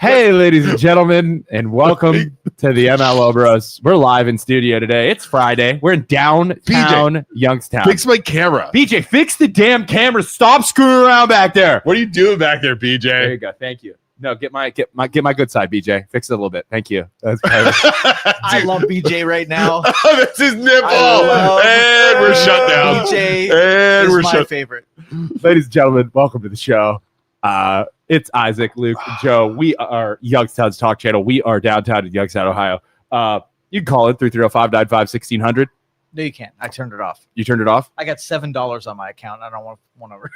Hey, ladies and gentlemen, and welcome to the MLO Bros. We're live in studio today. It's Friday. We're in downtown Youngstown. Fix my camera. BJ, fix the damn camera. Stop screwing around back there. What are you doing back there, BJ? There you go. Thank you. No, get my good side, BJ. Fix it a little bit. Thank you. That's I love BJ right now. Oh, that's his nipple. And we're shut down. BJ And we're is my shut. favorite. Ladies and gentlemen, welcome to the show. It's Isaac, Luke, and Joe. We are Youngstown's talk channel. We are downtown in Youngstown, Ohio. You can call it 330-595-1600. No, you can't. I turned it off. You turned it off? I got $7 on my account. I don't want to.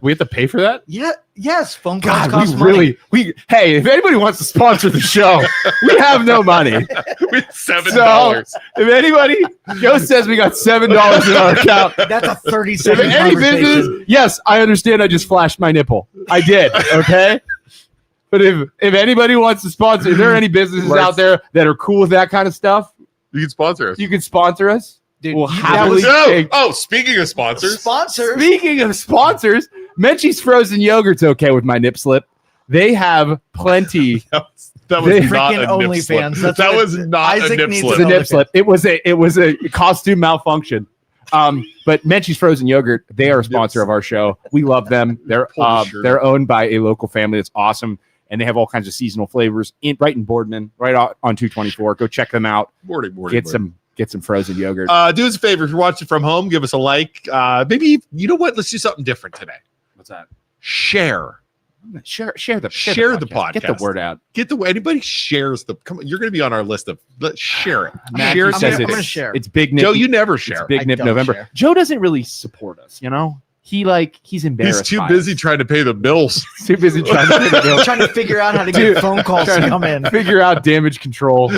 We have to pay for that? Yeah. Yes. Phone calls God, cost hey, if anybody wants to sponsor the show, we have no money. With $7. So, if anybody, Joe says we got $7 in our account. Money. That's a If 37 any business, yes, I understand. I just flashed my nipple. I did. Okay. But if anybody wants to sponsor, if there are any businesses out there that are cool with that kind of stuff, You can sponsor us. you can sponsor us. Dude, We'll that happily was take. Oh, speaking of sponsors. sponsor. Speaking of sponsors, Menchie's Frozen Yogurt's okay with my nip slip. They have plenty. That was They- not a Freaking nip slip. OnlyFans. That's That what was not Isaac a nip needs slip. It's a to- nip slip. It was a costume malfunction. But Menchie's Frozen Yogurt, they are a sponsor of our show. We love them. They're owned by a local family that's awesome, and they have all kinds of seasonal flavors right in Boardman, right on 224. Go check them out. Morning. Get some frozen yogurt. Do us a favor. If you're watching from home, give us a like. Maybe, you know what? Let's do something different today. What's that? Share. Share the podcast. Get the word out. Anybody shares the. Come on, you're going to be on our list of. Let's share it. Matt Share says it. I'm gonna share. It's Big Nip. Joe, you never it's share. Big I Nip don't November. share. Joe doesn't really support us. You know, he's embarrassed. He's too by busy us. trying to pay the bills. Too busy trying to pay the bill. trying to figure out how to Dude, get phone calls to come in. Figure out damage control.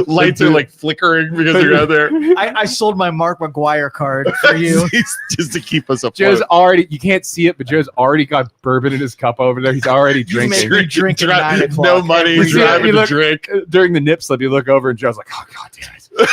Lights are like flickering because they're out there. I sold my Mark McGuire card for you. Just to keep us afloat. Joe's already, you can't see it, but Joe's already got bourbon in his cup over there. He's already drinking. made me drink at 9 o'clock No money, every day. driving You to look- drink. During the nip slip, you look over and Joe's like, oh, God damn it.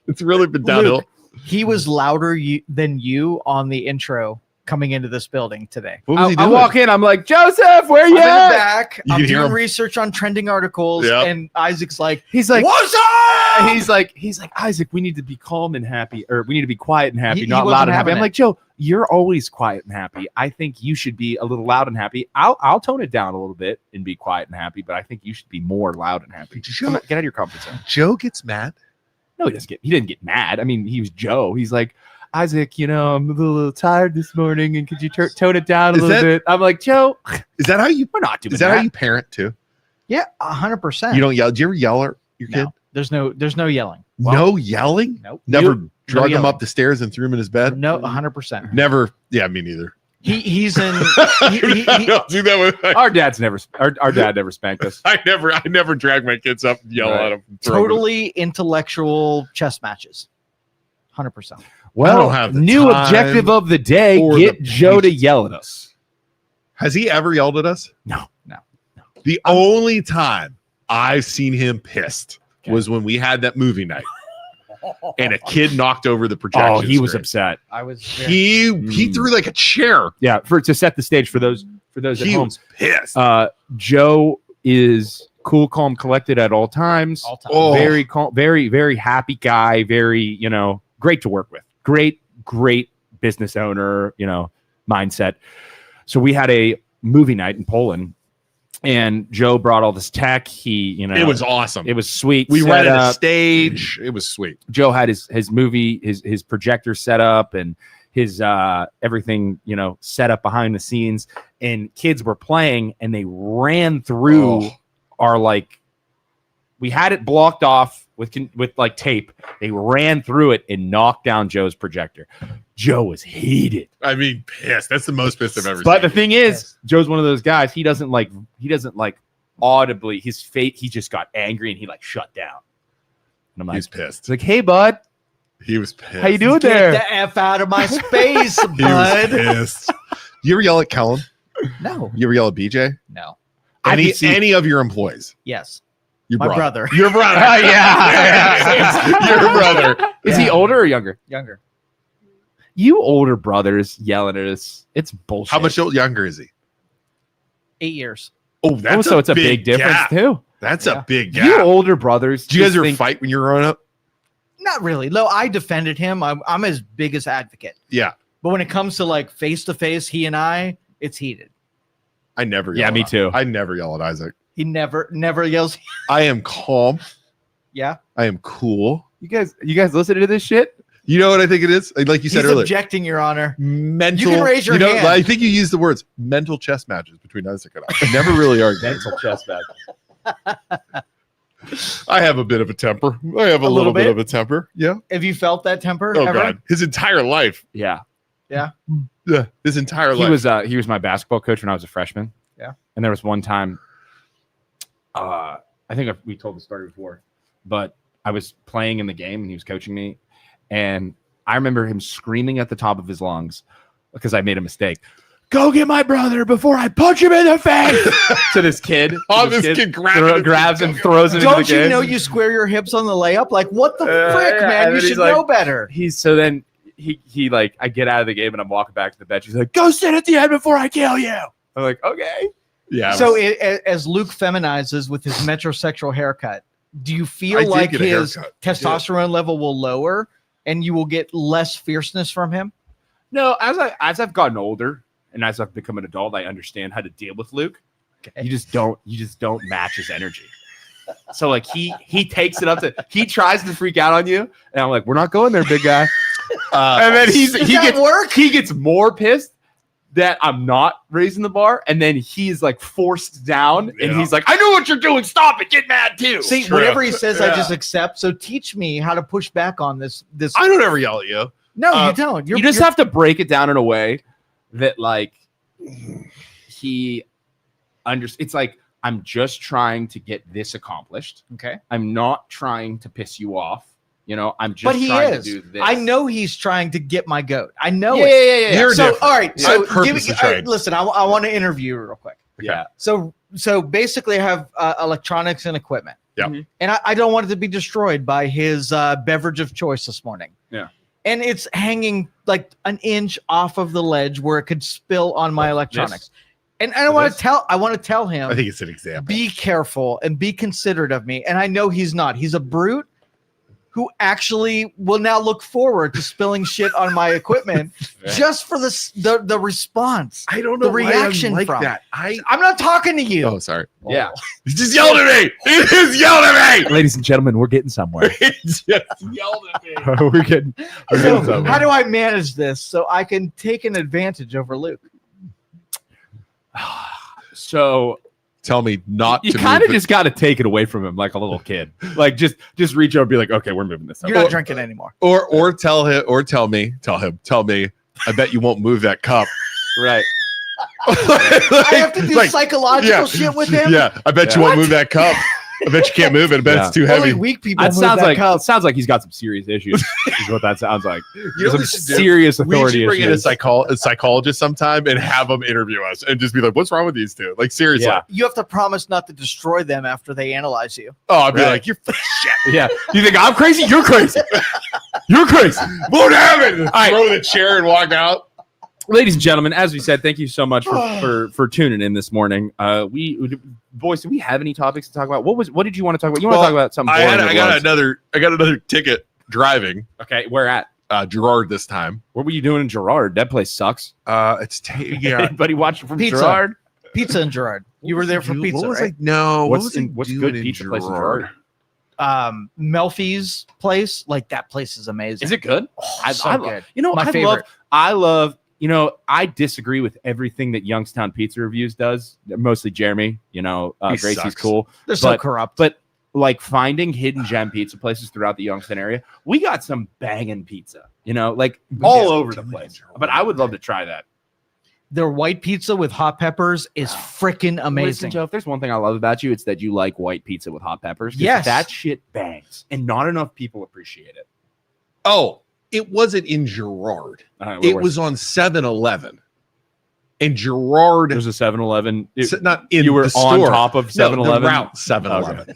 It's really been downhill. Luke, he was louder than you on the intro coming into this building today. What was he I doing? walk in, I'm like, Joseph, where I'm you in the at? back. You I'm can hear doing him. research on trending articles, Yep. and Isaac's like, He's like, "What's up?" he's like, Isaac, we need to be calm and happy, or we need to be quiet and happy, He not wasn't loud and happy. having I'm it. like, Joe, you're always quiet and happy. I think you should be a little loud and happy. I'll tone it down a little bit and be quiet and happy, but I think you should be more loud and happy. Come on, get out of your comfort zone. Joe gets mad. No, he didn't get mad. I mean, he was Joe. He's like, Isaac, I'm a little tired this morning, and could you tone it down a Is little that- bit? I'm like, Joe, Is that how you? we're not doing Is that how you parent too? Yeah, 100%. You don't yell. Do you ever yell at your kid? No, there's no yelling. No yelling. Nope. Never You- drug him yelling. up the stairs and threw him in his bed. No, 100%. Never. Yeah, me neither. He's in. he- I don't do that with. our dad never spanked us. I never drag my kids up and yell Right. at them. and throw 'em. totally intellectual chess matches. 100%. Well, don't have the new time objective of the day: or get the Joe to patience. yell at us. Has he ever yelled at us? No. The only time I've seen him pissed Okay. was when we had that movie night and a kid knocked over the projection. Oh, he was screen. upset. I was. He threw like a chair. Yeah, to set the stage for those at He home. was pissed. Joe is cool, calm, collected at all times. all time. Oh. Very calm, very, very happy guy. Very, great to work with. Great business owner. Mindset. So we had a movie night in Poland, and Joe brought all this tech. He, It was awesome. it was sweet. We set rented a up. stage. It was sweet. Joe had his movie, his projector set up, and his everything set up behind the scenes, and kids were playing, and they ran through our we had it blocked off with like tape. They ran through it and knocked down Joe's projector. Joe was heated. I mean, pissed. That's the most pissed I've ever But the seen. thing is, Joe's one of those guys. He doesn't audibly. His face. He just got angry and he shut down. And I'm like, He's pissed. it's like, hey bud, He was pissed. how you doing Get there? the F out of my space, He was bud. pissed. You ever yell at Kellen? No, You ever yell at BJ? no. I Any could see- any of your employees? Yes, Your my brother. Your brother. Oh, yeah. Your brother. Is he Yeah. older or younger? Younger. You older brothers yelling at us. It's bullshit. How much younger is he? 8 years. Oh, that's so it's a big difference gap. too. That's Yeah. a big You gap. older brothers, Did you guys just ever think- fight when you were growing up? Not really. No, I defended him. I'm his biggest advocate. Yeah. But when it comes to like face to face, he and I, it's heated. I never Yeah, yell me at- too. I never yell at Isaac. He never yells. I am calm. Yeah. I am cool. You guys listening to this shit? You know what I think it is? Like you said He's earlier. objecting, Your Honor. Mental. You can raise your hand. I think you used the words mental chess matches between Isaac and I. Never really argued. Mental chess match. I have a bit of a temper. I have a little bit of a temper. Yeah. Have you felt that temper? Oh ever? God. His entire life. Yeah. Yeah. His entire He life. was my basketball coach when I was a freshman. Yeah. And there was one time, I think we told the story before, but I was playing in the game and he was coaching me, and I remember him screaming at the top of his lungs because I made a mistake. Go get my brother before I punch him in the face. To this kid. This kid grabs and throws it into the Don't you game. know you square your hips on the layup? Like, what the frick, yeah, man? and You then should he's like- know better. Then he like, I get out of the game and I'm walking back to the bench. He's like, go sit at the end before I kill you. I'm like, okay. Yeah. So as Luke feminizes with his metrosexual haircut, do you I feel did like get a his haircut. testosterone level will lower and you will get less fierceness from him? No, as I've gotten older and as I've become an adult, I understand how to deal with Luke. Okay. You just don't match his energy. So like he takes it up to, he tries to freak out on you, and I'm like, we're not going there, big guy. And then he gets more pissed that I'm not raising the bar, and then he's like forced down, and he's like, I know what you're doing, stop it, get mad too. See, True. whatever he says, I Yeah. just accept. So teach me how to push back on this. I don't ever yell at you. No, you don't. You just have to break it down in a way that like he it's like, I'm just trying to get this accomplished. okay. I'm not trying to piss you off. You know, I'm just But he trying is. to do this. I know he's trying to get my goat. I know Yeah, it. yeah. You're So, different. all right. Yeah. So, I purposely tried. listen, I want to interview you real quick. Yeah. So basically, I have electronics and equipment. Yeah. Mhm. And I don't want it to be destroyed by his beverage of choice this morning. Yeah. And it's hanging like an inch off of the ledge where it could spill on my electronics. And I want to tell him, I think it's an example. be careful and be considerate of me. And I know he's not. He's a brute who actually will now look forward to spilling shit on my equipment just for the response. I don't the know reaction why I'm like from that. I'm not talking to you. Oh, sorry. Yeah. He just yelled at me. He just yelled at me. Ladies and gentlemen, we're getting somewhere. He just yelled at me. we're getting So somewhere. how do I manage this so I can take an advantage over Luke? So Tell me not you to kind of move just got to take it away from him like a little kid. Like just reach over and be like, okay, we're moving this up. You're not drinking anymore. or tell him or tell me. I bet you won't move that cup. Right. I have to do psychological shit with him. Yeah, I bet you won't move that cup. I bet you can't move it. I bet it's too Only heavy. weak people That move sounds that like cup. he's got some serious issues. Is what that sounds like. You know There's what we some should do? serious We authority should bring in a issues. psychologist sometime and have them interview us and just be like, "What's wrong with these two?" Like seriously. Yeah. You have to promise not to destroy them after they analyze you. Oh, I'd be Right. like, "You're full of shit. Yeah. You think I'm crazy? You're crazy. You're crazy. Won't happen." right. Throw the chair and walk out. Ladies and gentlemen, as we said, thank you so much for tuning in this morning. Boys, do we have any topics to talk about? What did you want to talk about? You want to talk about something? boring I got another ticket driving. Okay, where at? Gerard this time. What were you doing in Gerard? That place sucks. Yeah. Anybody watching from Pizza. Gerard? Pizza and Gerard. You were there for pizza, What was right? no. What's what what's doing good pizza place in Gerard? Melfi's place, like that place is amazing. Is it good? Oh, so good. You know, My favorite. I love. You know, I disagree with everything that Youngstown Pizza Reviews does. Mostly Jeremy. You know, He Gracie's sucks. cool. They're so but- corrupt. But like finding hidden gem pizza places throughout the Youngstown area, we got some banging pizza. You know, like all over the place. But I would love to try that. Their white pizza with hot peppers is freaking Listen, amazing. Joe, if there's one thing I love about you, it's that you like white pizza with hot peppers. 'Cause Yes. that shit bangs, and not enough people appreciate it. Oh, it wasn't in Gerard. It was on 7-Eleven. And Gerard, There's a 7-Eleven. not in You were the on store. top of No, 7-Eleven. the route 7-Eleven.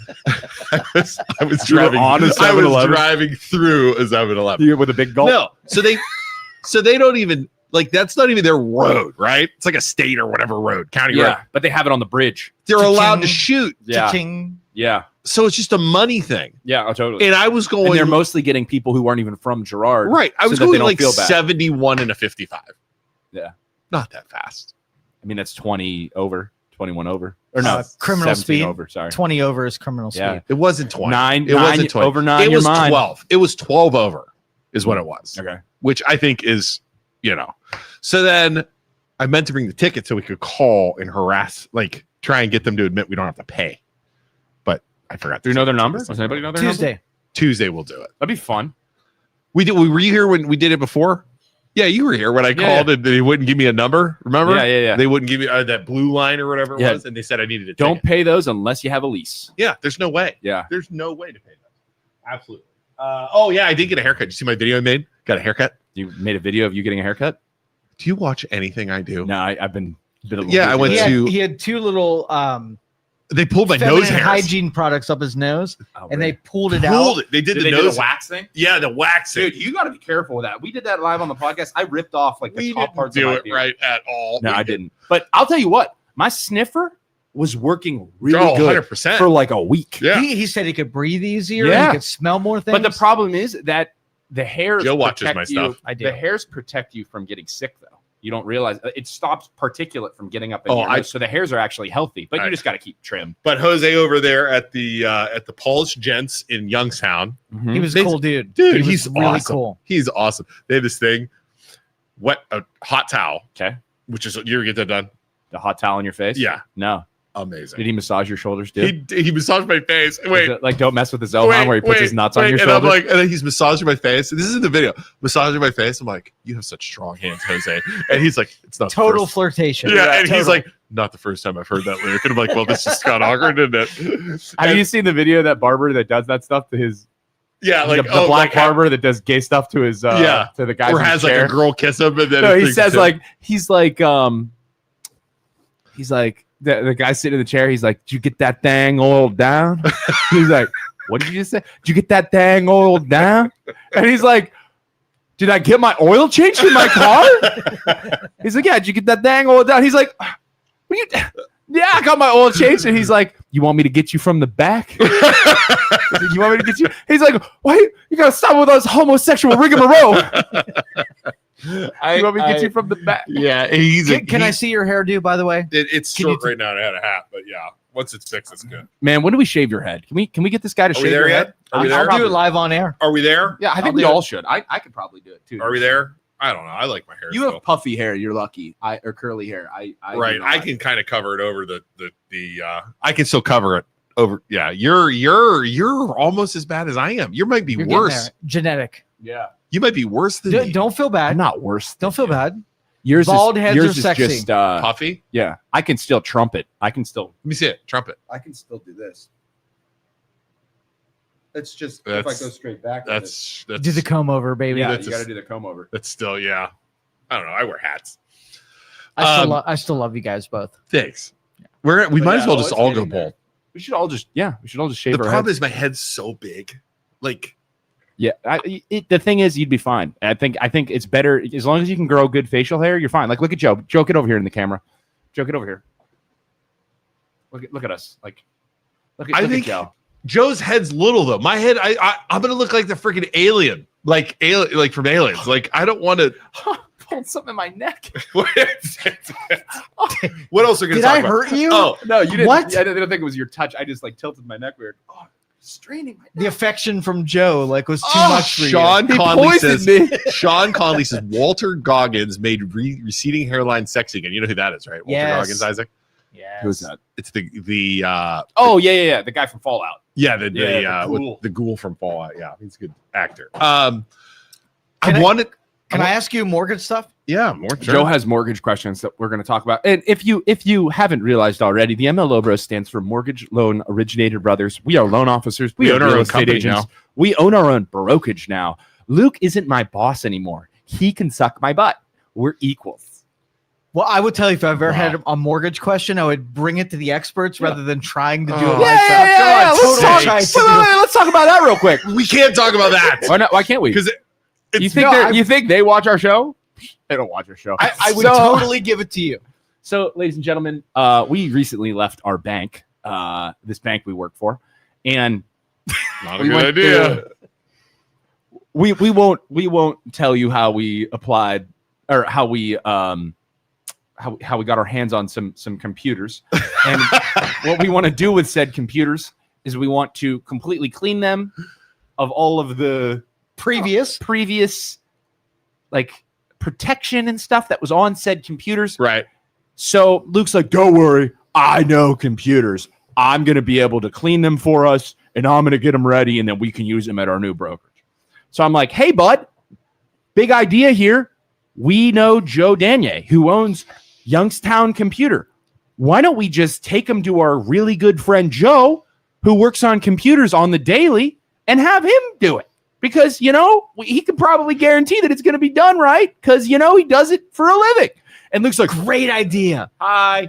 I was You were driving on a I was 7-Eleven? driving through a 7-Eleven. You with a big gulp. No, so they don't even Like that's not even their road, right? It's like a state or whatever road, county road. But they have it on the bridge. They're allowed to shoot. Yeah. Cha-ching. Yeah. So it's just a money thing. Yeah, totally. And I was going. And they're mostly getting people who aren't even from Girard. Right. I was so that going they don't like feel bad. 71 and a 55. Yeah. Not that fast. I mean, that's 20 over, 21 over. Or no, criminal 17 speed. over. Sorry. 20 over is criminal speed. Yeah. It wasn't 20. It wasn't 20. Over 9. It was mine. 12. It was 12 over is what it was. Okay. Which I think is, So then I meant to bring the ticket so we could call and harass, like try and get them to admit we don't have to pay. But I forgot. Do you know their number? Does anybody know their number? Tuesday we'll do it. That'd be fun. Were you here when we did it before? Yeah, you were here when I called and they wouldn't give me a number. Remember? Yeah. They wouldn't give me that blue line or whatever it was, and they said I needed a Don't ticket. pay those unless you have a lease. Yeah, there's no way. Yeah. There's no way to pay that. Absolutely. Oh yeah, I did get a haircut. Did you see my video I made? Got a haircut. You made a video of you getting a haircut? Do you watch anything I do? No, I've been. I went to. He had two little They pulled my nose hairs. hygiene products up his nose, and they pulled it Pulled out. it. They did the they nose do the wax thing. Yeah, the waxing. Dude, you got to be careful with that. We did that live on the podcast. I ripped off like the top parts do of my it beard. right at all. No, I didn't. But I'll tell you what, my sniffer was working really good 100%. for like a week. Yeah. He said he could breathe easier. Yeah. And he could smell more things. But the problem is that the hairs Joe watches protect my you. stuff. I do. The hairs protect you from getting sick, though. You don't realize it stops particulate from getting up in your nose, so the hairs are actually healthy. But you just got to keep trim. But Jose over there at the Polish Gents in Youngstown, he was a cool dude. Dude, He was he's really awesome. cool. He's awesome. They have this thing, a hot towel. Okay, which is you ever get that done? The hot towel on your face? Yeah, no. Amazing. Did he massage your shoulders too? He massaged my face. Wait, like don't mess with the Zohan where he puts his nuts on your and shoulder. I'm like, and then he's massaging my face. This is in the video. Massaging my face. I'm like, you have such strong hands, Jose. And he's like, it's not Total flirtation. Yeah, and total. he's like, not the first time I've heard that lyric. And I'm like, well, this just got awkward, isn't it? Have you seen the video of that barber that does that stuff to his? Yeah, like the black barber that does gay stuff to his to the guy or has like a girl kiss him and then no, he says like he's like the guy sitting in the chair, he's like, did you get that thing oiled down? He's like, what did you just say? Did you get that thing oiled down? And he's like, did I get my oil changed in my car? He's like, yeah, did you get that thing oiled down? He's like, yeah, I got my oil changed. And he's like, you want me to get you from the back? You want me to get you? He's like, why you gotta stop with those homosexual rigmarole? You want me to get you from the back? Yeah, Can I see your hairdo, by the way? It's short right now. I had a hat, but yeah, once it's fixed, it's good. Man, when do we shave your head? Can we get this guy to shave your head? Are we there? I'll do it live on air. Are we there? Yeah, I think we all should. I could probably do it too. Are we there? I don't know. I like my hair. You have puffy hair. You're lucky. Or curly hair. I right. I can kind of cover it over the. I can still cover it over. Yeah, you're almost as bad as I am. You might be You're worse. Genetic. Yeah. You might be worse than me. Don't feel bad. I'm not worse. Don't feel bad. Yours Bald heads yours are sexy. Just, puffy. Yeah, I can still trumpet. I can still. Let me see it. Trumpet. I can still do this. It's just if I go straight back. That's Do the comb over, baby. Yeah, that's you got to do the comb over. That's still I don't know. I wear hats. I still love you guys both. Thanks. We might as well just all go bald. We should all just shave The our problem heads. is my head's so big. Like, Yeah, the thing is, you'd be fine. I think it's better as long as you can grow good facial hair. You're fine. Like, look at Joe. Joe, get over here in the camera. Joe, get over here. Look at us. Like, look at Joe. Joe's head's little though. My head, I'm gonna look like the freaking alien, like from Aliens. Like, I don't want to pulled something in my neck. What else are we gonna Did talk I about? hurt you? Oh no, you didn't. What? I didn't think it was your touch. I just like tilted my neck weird. Oh, straining my neck. The affection from Joe was too much for Sean you. Conley says. Sean Conley says Walter Goggins made receding hairline sexy again. You know who that is, right? Walter Yes. Goggins, Isaac. Yeah. Who's that? It's the Oh yeah, the guy from Fallout. Yeah, the ghoul. with the ghoul from Fallout. Yeah, he's a good actor. Can I ask you mortgage stuff? Yeah, more. Sure. Joe has mortgage questions that we're going to talk about. And if you haven't realized already, the MLO Bros stands for Mortgage Loan Originator Brothers. We are loan officers. We own are our real own estate company agents. now. We own our own brokerage now. Luke isn't my boss anymore. He can suck my butt. We're equals. Well, I would tell you if I've ever had a mortgage question, I would bring it to the experts rather than trying to do it myself. Yeah. Let's talk about that real quick. We can't talk about that. Why not? Why can't we? Because You think they watch our show? They don't watch our show. I would So- totally give it to you. So, ladies and gentlemen, we recently left our bank, this bank we work for, and Not a we good went idea. to- we won't tell you how we applied or how we how we got our hands on some computers. And what we want to do with said computers is we want to completely clean them of all of the previous like protection and stuff that was on said computers. Right. So Luke's like, don't worry, I know computers. I'm going to be able to clean them for us, and I'm going to get them ready, and then we can use them at our new brokerage. So I'm like, hey, bud, big idea here. We know Joe Danier, who owns Youngstown Computer. Why don't we just take him to our really good friend Joe, who works on computers on the daily, and have him do it? Because, he could probably guarantee that it's going to be done right, because, he does it for a living. And Luke's like, Great idea. hi.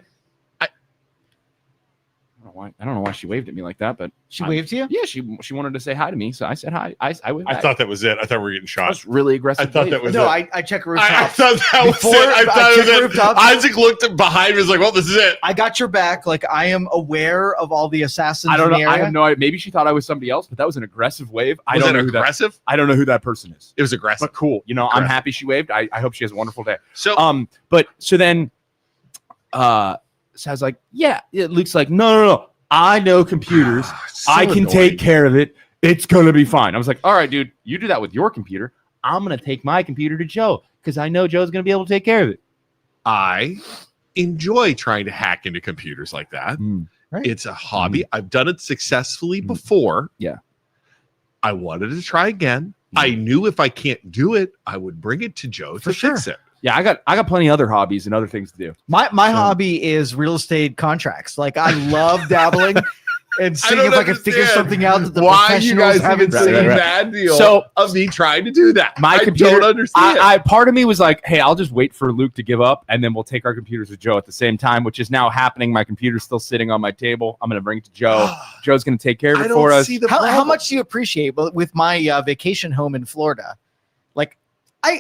I don't know why she waved at me like that, but She waved to you? yeah, she wanted to say hi to me, so I said hi. I waved I back. thought that was it. I thought we were getting That shot. was really aggressive. I thought wave. that was No, it. I check I rooftops. thought that was Before it. I thought I it checked was it. rooftops. Isaac looked behind me and was like, well, this is it. I got your back. Like, I am aware of all the assassins I don't know. in the I area. have no idea. Maybe she thought I was somebody else, but that was an aggressive wave. I Was don't it know who that. aggressive? I don't know who that person is. It was aggressive. But cool. I'm Aggressive. happy she waved. I hope she has a wonderful day. So But so then, so I was like, yeah. Luke's like, no. I know computers. so I can annoying. take care of it. It's gonna be fine. I was like, all right, dude, you do that with your computer. I'm gonna take my computer to Joe because I know Joe's gonna be able to take care of it. I enjoy trying to hack into computers like that. Right. It's a hobby. I've done it successfully before. Yeah. I wanted to try again. I knew if I can't do it, I would bring it to Joe For to fix it. Yeah, I got plenty of other hobbies and other things to do. My So- hobby is real estate contracts. Like, I love dabbling and seeing don't if I can figure understand something out that the Why you professionals guys haven't haven't seen seen. Right. that deal So- of me trying to do that? My I computer- don't understand. I part of me was like, hey, I'll just wait for Luke to give up, and then we'll take our computers to Joe at the same time, which is now happening. My computer's still sitting on my table. I'm gonna bring it to Joe. Joe's gonna take care of I it for don't us. see the How problem. much do you appreciate with my vacation home in Florida? Like,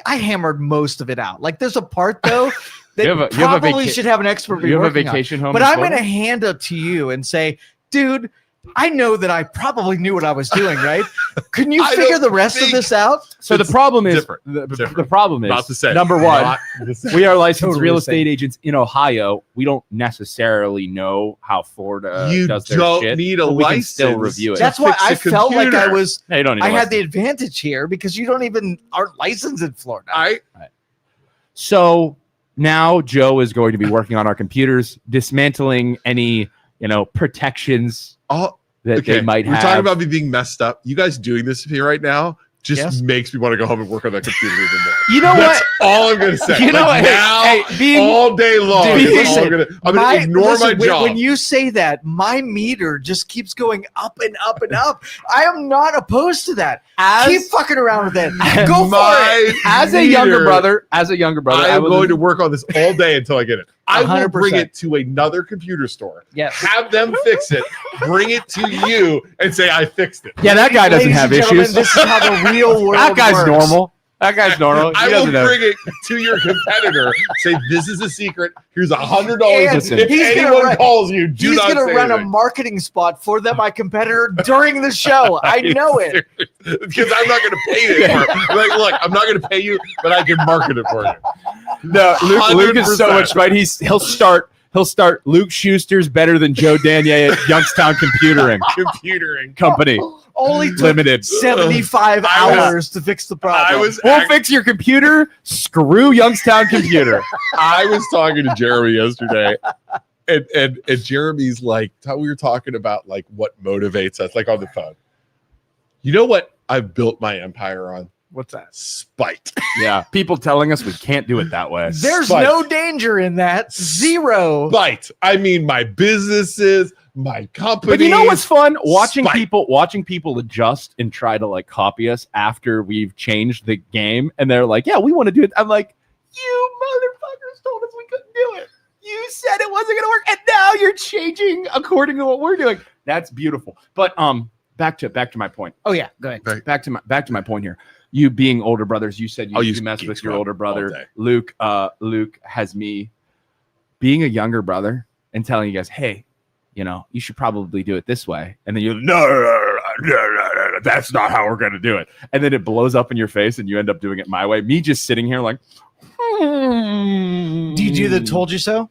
I hammered most of it out. Like, there's a part though that You have a probably vaca- should have an expert be You have a working on. vacation home, But in I'm Florida? going to hand it to you and say, dude, I know that I probably knew what I was doing, right? Can you I figure don't the rest of think- this out? So the It's problem is different. the Different. problem is About to say number one. Not the same. We are licensed Totally real the estate agents in Ohio. We don't necessarily know how Florida you does their don't shit. need a but we can license. still review it. to That's why fix I a felt like I computer. was. No, you don't need I a had the license. advantage here because you don't even aren't licensed in Florida. So now Joe is going to be working on our computers, dismantling any protections Oh, that okay. they might We're have. talking about me being messed up. You guys doing this here right now just Yes. makes me want to go home and work on that computer even more. you know That's what? all I'm gonna say. You know Like what? now, Hey, being all day long, Dude, is all listen, I'm gonna ignore my job. When you say that, my meter just keeps going up and up and up. I am not opposed to that. Keep fucking around with it. Go for it. As a younger brother, I am going to work on this all day until I get it. I will bring 100%. it to another computer store, Yes. have them fix it, bring it to you, and say I fixed it. Yeah, that guy doesn't Ladies have and gentlemen, issues. This is how the real world That guy's works. normal. That guy's normal. He I will doesn't have- bring it to your competitor. Say this is a secret. Here's $100. And Listen. If he's gonna anyone run- calls you, do He's not going to say run a anything. marketing spot for them, my competitor, during the show. I know it. Because I'm not going to pay it for it. Like, look, I'm not going to pay you, but I can market it for you. No, Luke is so 100%. much right. He'll start Luke Schuster's better than Joe Danier at Youngstown Computering. Company Only took Limited. 75 I was- hours to fix the problem. I was We'll fix your computer. Screw Youngstown Computer. I was talking to Jeremy yesterday, and Jeremy's like, we were talking about like what motivates us, like on the phone. You know what I've built my empire on? What's that? Spite. Yeah, people telling us we can't do it that way. There's Spite. no danger in that. Zero. Spite. I mean, my businesses, my company. But you know what's fun? Watching Spite. people adjust and try to like copy us after we've changed the game, and they're like, "Yeah, we want to do it." I'm like, "You motherfuckers told us we couldn't do it. You said it wasn't going to work, and now you're changing according to what we're doing." That's beautiful. But back to my point. Oh, yeah. Go ahead. Back to my point here. you being older brothers, you said I'll you use mess Geek with your Squad older all brother. day. Luke has me being a younger brother and telling you guys, hey, you should probably do it this way. And then you're no, that's not how we're going to do it. And then it blows up in your face and you end up doing it my way. Me just sitting here like, Do you do the told you so?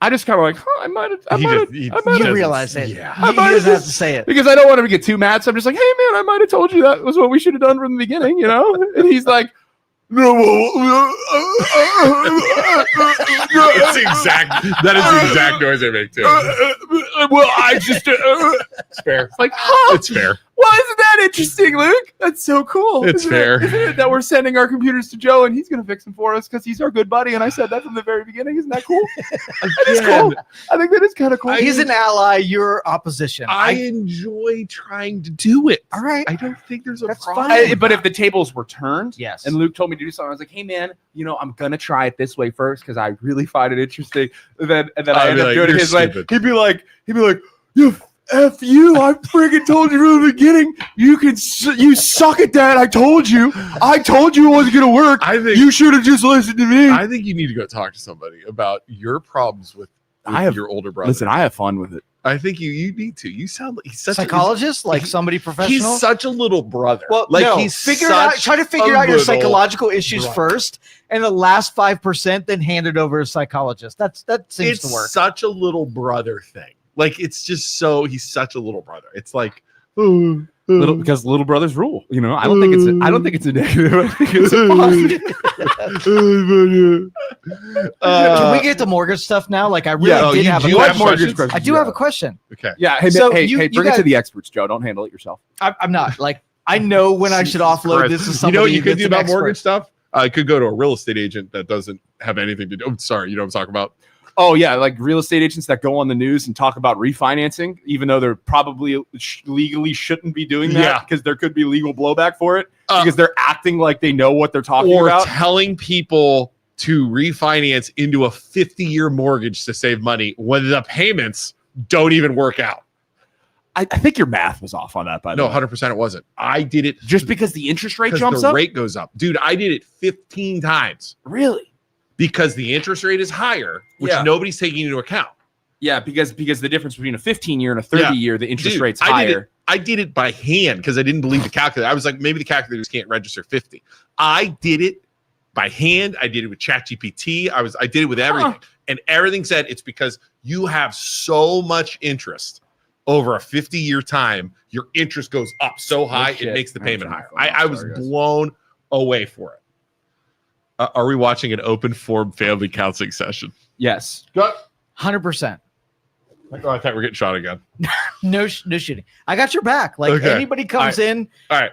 I just kind of like, I might have. You realize it. Yeah. He doesn't have to say it. Because I don't want him to get too mad. So I'm just like, hey, man, I might have told you that was what we should have done from the beginning, And he's like, no. That is the exact noise I make too. Well, I just. It's fair. It's like, huh? It's fair. Well, isn't that interesting, Luke? That's so cool. It's fair. Isn't it that we're sending our computers to Joe and he's going to fix them for us because he's our good buddy? And I said that from the very beginning. Isn't that cool? That is cool. I think that is kind of cool. He's an ally. You're opposition. I enjoy trying to do it. All right. I don't think there's a That's problem. fine. But if the tables were turned, Yes. and Luke told me to do something, I was like, hey, man, I'm going to try it this way first because I really find it interesting. And then I end up doing it his way. He'd be like, you F you, I freaking told you from the beginning. You suck at that. I told you it wasn't going to work. You should have just listened to me. I think you need to go talk to somebody about your problems with your older brother. Listen, I have fun with it. I think you need to. You sound like he's such psychologist, like somebody professional. He's such a little brother. Well, like no, he's try to figure out your psychological issues brother. first, and the last 5%, then hand it over to a psychologist. That seems to work. It's such a little brother thing. Like it's just he's such a little brother. It's like because little brothers rule. I don't think it's a negative. I think it's a positive. Can we get the mortgage stuff now? Like I really did have a mortgage question. I do have a question. Okay. Yeah. Hey, So bring you it guys- to the experts, Joe. Don't handle it yourself. I'm not like I know when I should offload this to You somebody. know what you could that's do an about expert. mortgage stuff? I could go to a real estate agent that doesn't have anything to do. I'm sorry, you know what I'm talking about? Oh yeah, like real estate agents that go on the news and talk about refinancing, even though they're probably legally shouldn't be doing that because there could be legal blowback for it because they're acting like they know what they're talking about. Or telling people to refinance into a 50-year mortgage to save money when the payments don't even work out. I think your math was off on that, by the way. No, 100% it wasn't. I did it Just because the interest rate jumps the up? rate goes up. Dude, I did it 15 times. Really? Because the interest rate is higher, which nobody's taking into account. Yeah, because the difference between a 15-year and a 30-year, the interest rate's I higher. Did it by hand because I didn't believe the calculator. I was like, maybe the calculators can't register 50. I did it by hand. I did it with ChatGPT. I did it with everything. And everything said it's because you have so much interest over a 50-year time. Your interest goes up so high, it makes the payment higher. I was blown away for it. Are we watching an open form family counseling session? Yes. 100%. Oh, I thought we were getting shot again. No shooting. I got your back. Like anybody comes in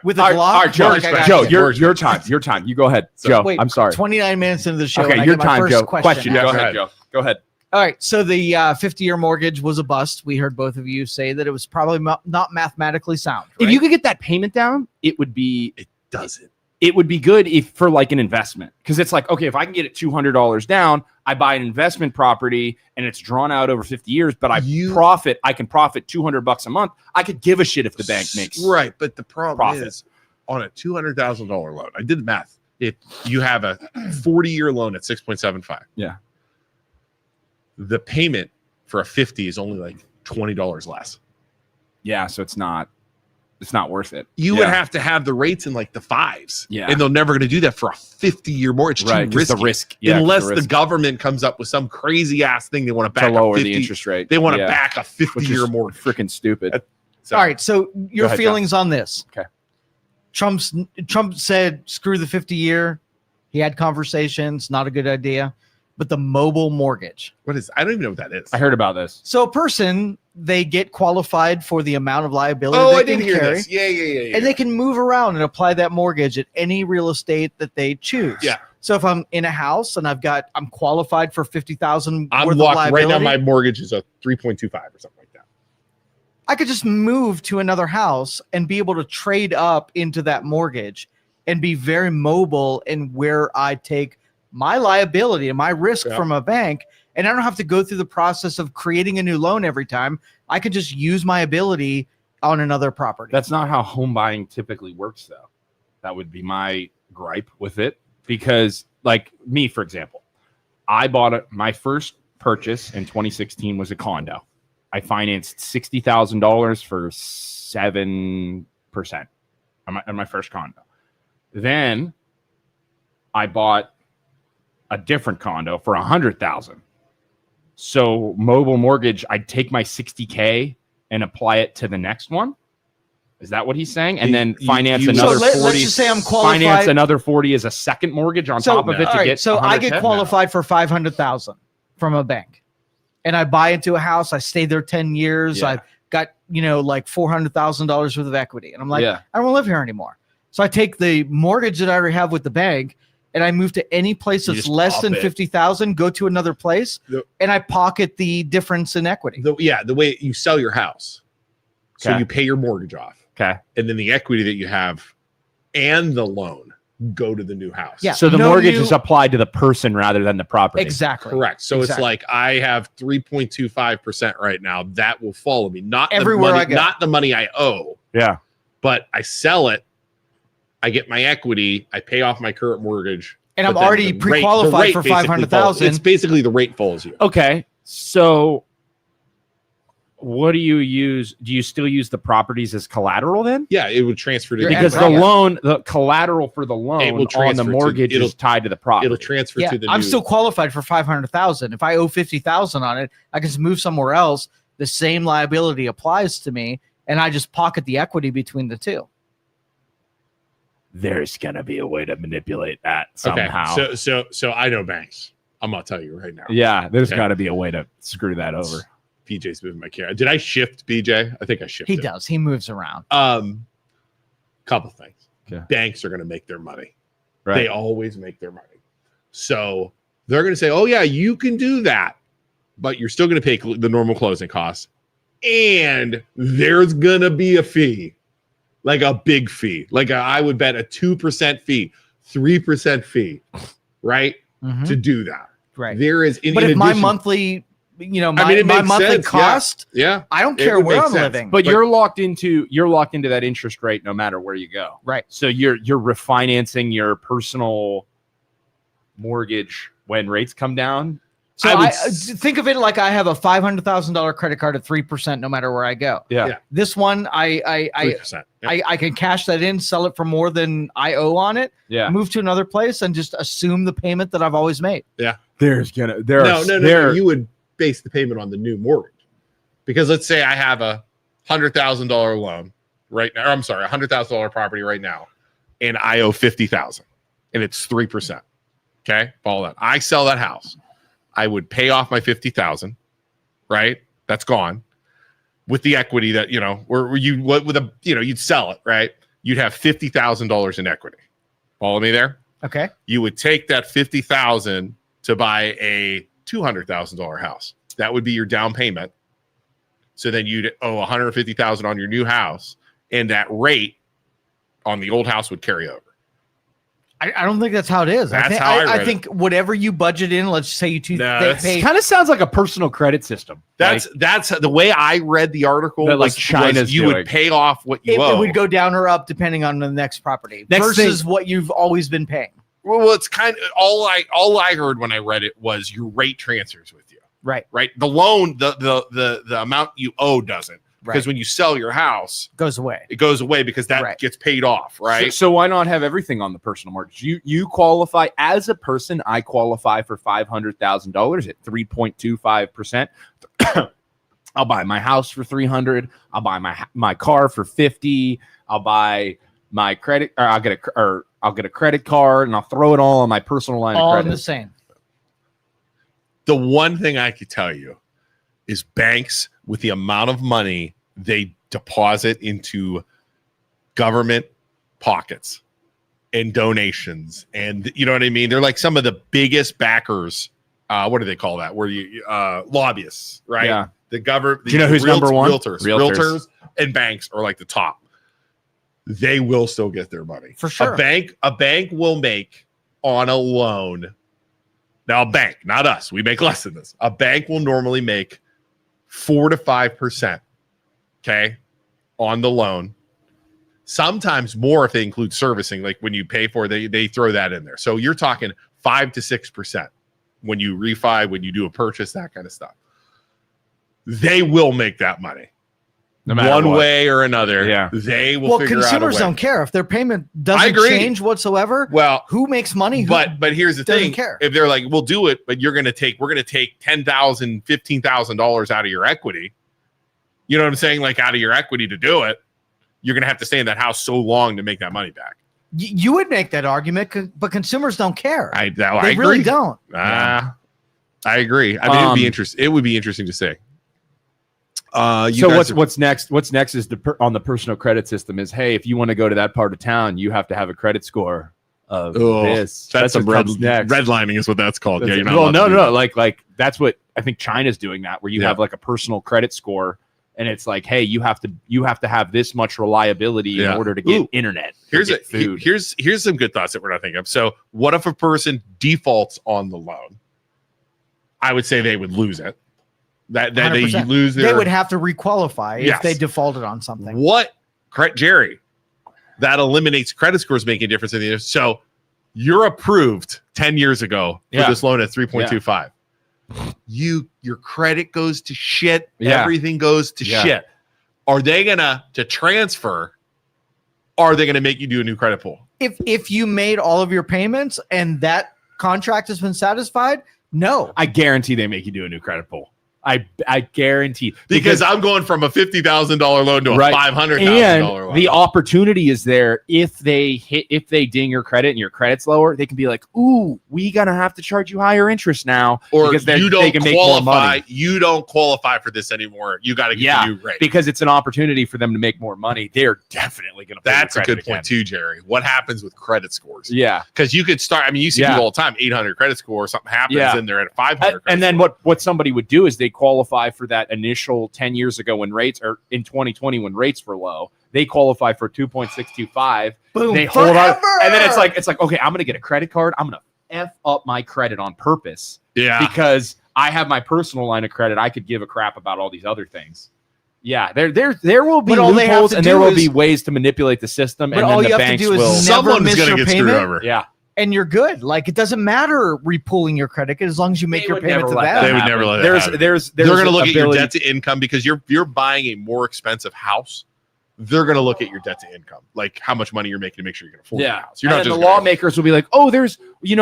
with a Glock. All right, Joe. like, I got Joe, you. your time. Your time. You go ahead, Joe. Wait, I'm sorry. 29 minutes into the show. Okay, and I your get my time, first Joe. Question. Go ahead, Joe. Go ahead. All right. So the 50-year mortgage was a bust. We heard both of you say that it was probably not mathematically sound. Right? If you could get that payment down, it would be. It doesn't. It would be good for like an investment because it's like, okay, if I can get it $200 down, I buy an investment property and it's drawn out over 50 years, but I can profit $200 a month. I could give a shit if the bank makes right. But the problem profit. is on a $200,000 loan. I did the math. If you have a 40-year loan at 6.75, the payment for a 50 is only like $20 less. Yeah, so it's not worth it. You would have to have the rates in like the 5s. Yeah. And they're never going to do that for a 50-year mortgage. Right. Too risky. The risk. Unless the government comes up with some crazy ass thing they want to back to lower 50, the interest rate. They want to back a 50-year mortgage. Freaking stupid. All right. So your feelings on this. Okay. Trump said, screw the 50-year. He had conversations. Not a good idea. But the mobile mortgage. What is? I don't even know what that is. I heard about this. So a person, they get qualified for the amount of liability I they didn't can hear carry. this. Yeah. And they can move around and apply that mortgage at any real estate that they choose. Yeah. So if I'm in a house and I'm qualified for $50,000 I'm worth of locked liability, right now. My mortgage is a 3.25 or something like that. I could just move to another house and be able to trade up into that mortgage and be very mobile in where I take my liability and my risk from a bank. And I don't have to go through the process of creating a new loan every time. I could just use my ability on another property. That's not how home buying typically works, though. That would be my gripe with it, because like me, for example, I bought my first purchase in 2016 was a condo. I financed $60,000 for 7% on my first condo. Then I bought a different condo for $100,000. So mobile mortgage, I'd take my $60K and apply it to the next one. Is that what he's saying? And then finance another 40. Let's just say I'm qualified. Finance another 40 as a second mortgage on top of it to get. So I get qualified for $500,000 from a bank, and I buy into a house. I stay there 10 years. Yeah. I've got like $400,000 worth of equity, and I'm like, I don't want to live here anymore. So I take the mortgage that I already have with the bank, and I move to any place that's less than 50,000. Go to another place, and I pocket the difference in equity. The way you sell your house, so you pay your mortgage off. Okay. And then the equity that you have and the loan go to the new house. Yeah. So the mortgage is applied to the person rather than the property. Exactly. Correct. So it's like I have 3.25% right now. That will follow me. Not everywhere the money, I go. not the money I owe. Yeah. But I sell it. I get my equity. I pay off my current mortgage. And I'm already pre-qualified for 500,000. It's basically the rate follows you. Okay. So what do you use? Do you still use the properties as collateral then? Yeah, it would transfer to because the loan, the collateral for the loan on the mortgage is tied to the property. It'll transfer to the. I'm still qualified for 500,000. If I owe 50,000 on it, I can just move somewhere else. The same liability applies to me, and I just pocket the equity between the two. There's gonna be a way to manipulate that somehow. Okay. So I know banks. I'm gonna tell you right now. Yeah, there's got to be a way to screw that over. BJ's moving my camera. Did I shift BJ? I think I shifted. He does. He moves around. Couple things. Okay. Banks are going to make their money. Right. They always make their money. So they're going to say, "Oh yeah, you can do that, but you're still going to pay the normal closing costs, and there's going to be a fee, like a big fee, like I would bet a 2% fee, 3% fee, right, to do that. Right. There is, but if my monthly." My monthly cost. Yeah. I don't care where I'm living. But you're locked into that interest rate no matter where you go. Right. So you're refinancing your personal mortgage when rates come down. So I think of it like I have a $500,000 credit card at 3% no matter where I go. Yeah. This one I 3%. I can cash that in, sell it for more than I owe on it. Yeah. Move to another place and just assume the payment that I've always made. Yeah. No. You would base the payment on the new mortgage, because let's say I have a $100,000 loan right now. Or I'm sorry, $100,000 property right now, and I owe 50,000, and it's 3%. Okay, follow that. I sell that house. I would pay off my 50,000. Right, that's gone. With the equity that you'd sell it. Right, you'd have $50,000 in equity. Follow me there. Okay. You would take that 50,000 to buy a $200,000 house. That would be your down payment. So then you'd owe $150,000 on your new house, and that rate on the old house would carry over. I don't think that's how it is. I think whatever you budget in, let's say you pay. Kind of sounds like a personal credit system. That's the way I read the article. That like China's you would pay off what you owe. It would go down or up depending on the next property versus what you've always been paying. Well, it's kind of all I heard when I read it was your rate transfers with you. Right. The loan, the amount you owe doesn't. Because when you sell your house, it goes away because that gets paid off, right? So why not have everything on the personal mortgage? You qualify as a person. I qualify for $500,000 at 3.25%. I'll buy my house for $300,000. I'll buy my car for $50,000. I'll buy my credit, or I'll get a credit card, and I'll throw it all on my personal line of credit. All in the same. The one thing I could tell you is banks, with the amount of money they deposit into government pockets and donations, and you know what I mean? They're like some of the biggest backers. What do they call that? Where you lobbyists, right? Yeah. The government. Do you know who's number one? Realtors and banks are like the top. They will still get their money for sure. A bank will make on a loan. Now, a bank, not us. We make less than this. A bank will normally make 4 to 5%, okay, on the loan. sometimes more if they include servicing. Like when you pay for it, they throw that in there. So you're talking 5 to 6% when you refi, when you do a purchase, that kind of stuff. They will make that money. No matter one what. way or another. Yeah. They will Well, figure out a consumers way. don't care if their payment I doesn't agree. change whatsoever. Well, Who makes money? Who but here's the doesn't thing. care? If they're like, we'll do it, but we're gonna take $10,000, $15,000 out of your equity. You know what I'm saying? Like out of your equity to do it, you're gonna have to stay in that house so long to make that money back. You would make that argument, but consumers don't care. I they agree. really don't. I agree. I mean, it would be interesting. It would be interesting to say. So what's next? What's next is on the personal credit system is, hey, if you want to go to that part of town, you have to have a credit score of this. That's some what comes next. redlining is what that's called. That's yeah, it. you're not Well, allowed to do no. that. Like that's what I think China's doing that, where you have like a personal credit score, and it's like, hey, you have to have this much reliability in order to get internet. Food. Here's some good thoughts that we're not thinking of. So, what if a person defaults on the loan? I would say they would lose it. That they 100%. lose their. They would have to requalify Yes. if they defaulted on something. What, Jerry? That eliminates credit scores making a difference in the. So, you're approved 10 years ago for this loan at 3.25. Your credit goes to shit. Yeah. Everything goes to shit. Are they gonna to transfer? Are they gonna make you do a new credit pull? If you made all of your payments and that contract has been satisfied, no. I guarantee they make you do a new credit pull. I guarantee, Because I'm going from a $50,000 loan to a $500,000 and loan. the opportunity is there. If they ding your credit and your credit's lower, they can be like, "Ooh, we gonna have to charge you higher interest now," or because you they don't can make more qualify. money. You don't qualify for this anymore. You got to get a new rate. Because it's an opportunity for them to make more money. They're definitely gonna. That's a good point too, Jerry. What happens with credit scores? Yeah, because you could start. I mean, you see people all the time, 800 credit score, something happens, and they're at a 500. And then what somebody would do is they qualify for that initial 10 years ago when rates are in 2020 when rates were low. They qualify for 2.625. Boom, they hold on, forever! and then it's like, okay, I'm gonna get a credit card. I'm gonna F up my credit on purpose. Yeah, because I have my personal line of credit. I could give a crap about all these other things. Yeah, there will be loopholes and there will be ways to manipulate the system. But and all then you the have to banks do is will. Someone is miss going to your get screwed payment. over. Yeah. And you're good. Like it doesn't matter repooling your credit as long as you make They your would payment never to let them. that They would happen. never let that There's happen. there's They're going to look ability- at your debt to income because you're buying a more expensive house. They're going to look at your debt to income, like how much money you're making to make sure you can afford the house. You're and not then just the lawmakers will be like, oh,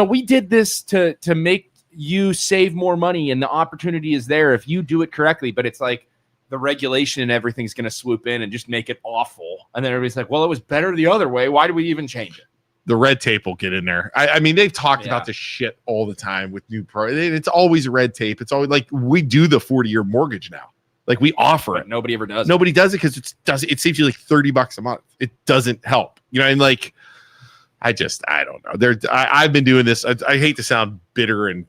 we did this to make you save more money, and the opportunity is there if you do it correctly. But it's like the regulation and everything's going to swoop in and just make it awful. And then everybody's like, well, it was better the other way. Why do we even change it? The red tape will get in there. I mean, they've talked about this shit all the time with new it's always red tape. It's always like we do the 40-year mortgage now. Like we offer it. Nobody ever does. Nobody does it because it saves you like $30 a month. It doesn't help. You know, and like I don't know. I've been doing this. I hate to sound bitter and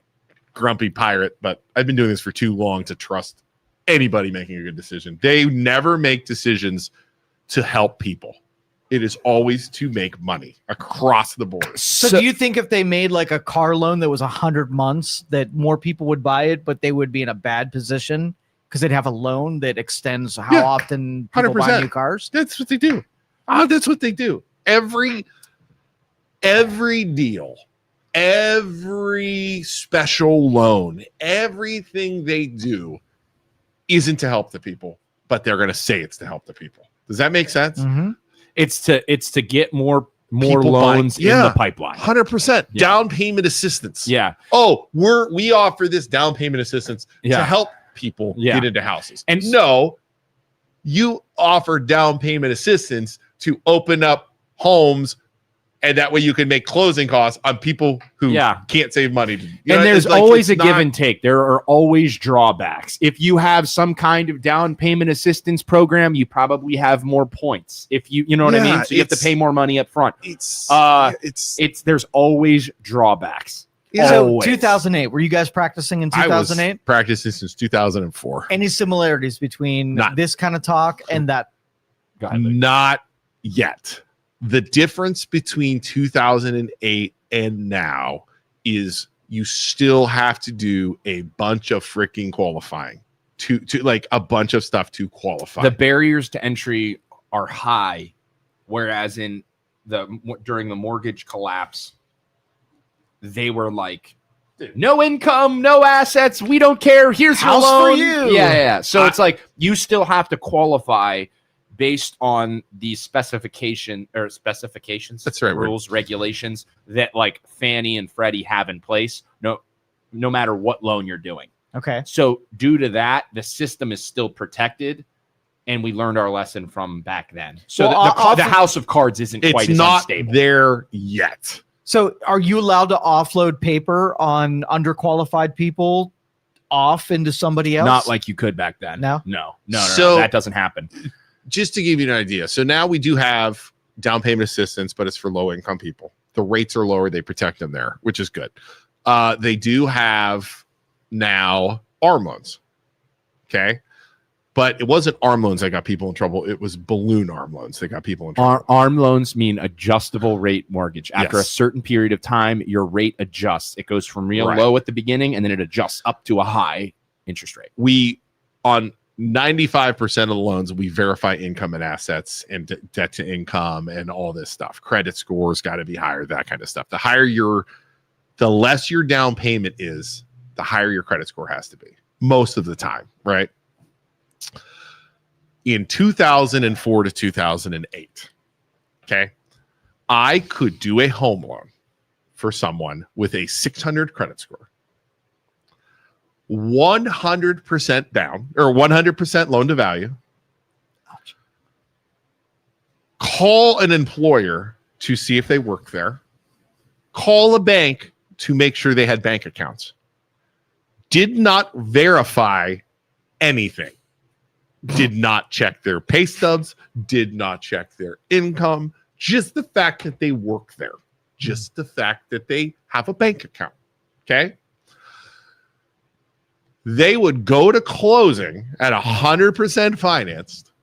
grumpy pirate, but I've been doing this for too long to trust anybody making a good decision. They never make decisions to help people. It is always to make money across the board. So do you think if they made like a car loan that was 100 months that more people would buy it, but they would be in a bad position because they'd have a loan that extends how often people 100%. buy new cars? That's what they do. That's what they do. Every deal, every special loan, everything they do isn't to help the people, but they're going to say it's to help the people. Does that make sense? Mm-hmm. It's to get more People loans buy- in the pipeline. 100% down payment assistance. Yeah. Oh, we offer this down payment assistance to Yeah. help people Yeah. get into houses. And no, you offer down payment assistance to open up homes, and that way you can make closing costs on people who can't save money. And there's always a give and take. There are always drawbacks. If you have some kind of down payment assistance program, you probably have more points. If you know what I mean? So you have to pay more money up front. There's always drawbacks. So Always. 2008, were you guys practicing in 2008? I was practicing since 2004. Any similarities between this kind of talk and that? Not yet. The difference between 2008 and now is you still have to do a bunch of freaking qualifying to like a bunch of stuff to qualify. The barriers to entry are high Whereas during the mortgage collapse, they were like, no income, no assets. We don't care. Here's your House loan. for you. Yeah. So it's like you still have to qualify based on the specifications. That's right. Rules, regulations that like Fannie and Freddie have in place. No matter what loan you're doing. Okay. So due to that, the system is still protected. And we learned our lesson from back then. So the house of cards isn't quite as unstable. It's not there yet. So are you allowed to offload paper on underqualified people off into somebody else? Not like you could back then. No? No, that doesn't happen. Just to give you an idea. So now we do have down payment assistance, but it's for low income people. The rates are lower. They protect them there, which is good. They do have now ARM loans. Okay. But it wasn't ARM loans that got people in trouble. It was balloon ARM loans that got people in trouble. ARM loans mean adjustable rate mortgage. After a certain period of time, your rate adjusts. It goes from real low at the beginning, and then it adjusts up to a high interest rate. We, on 95% of the loans, we verify income and assets and debt to income and all this stuff. Credit scores got to be higher, that kind of stuff. The less your down payment is, the higher your credit score has to be most of the time, right? In 2004 to 2008, okay, I could do a home loan for someone with a 600 credit score, 100% down or 100% loan to value. Ouch. Call an employer to see if they work there. Call a bank to make sure they had bank accounts. Did not verify anything. Did not check their pay stubs, did not check their income, just the fact that they work there, just the fact that they have a bank account, okay? They would go to closing at 100% financed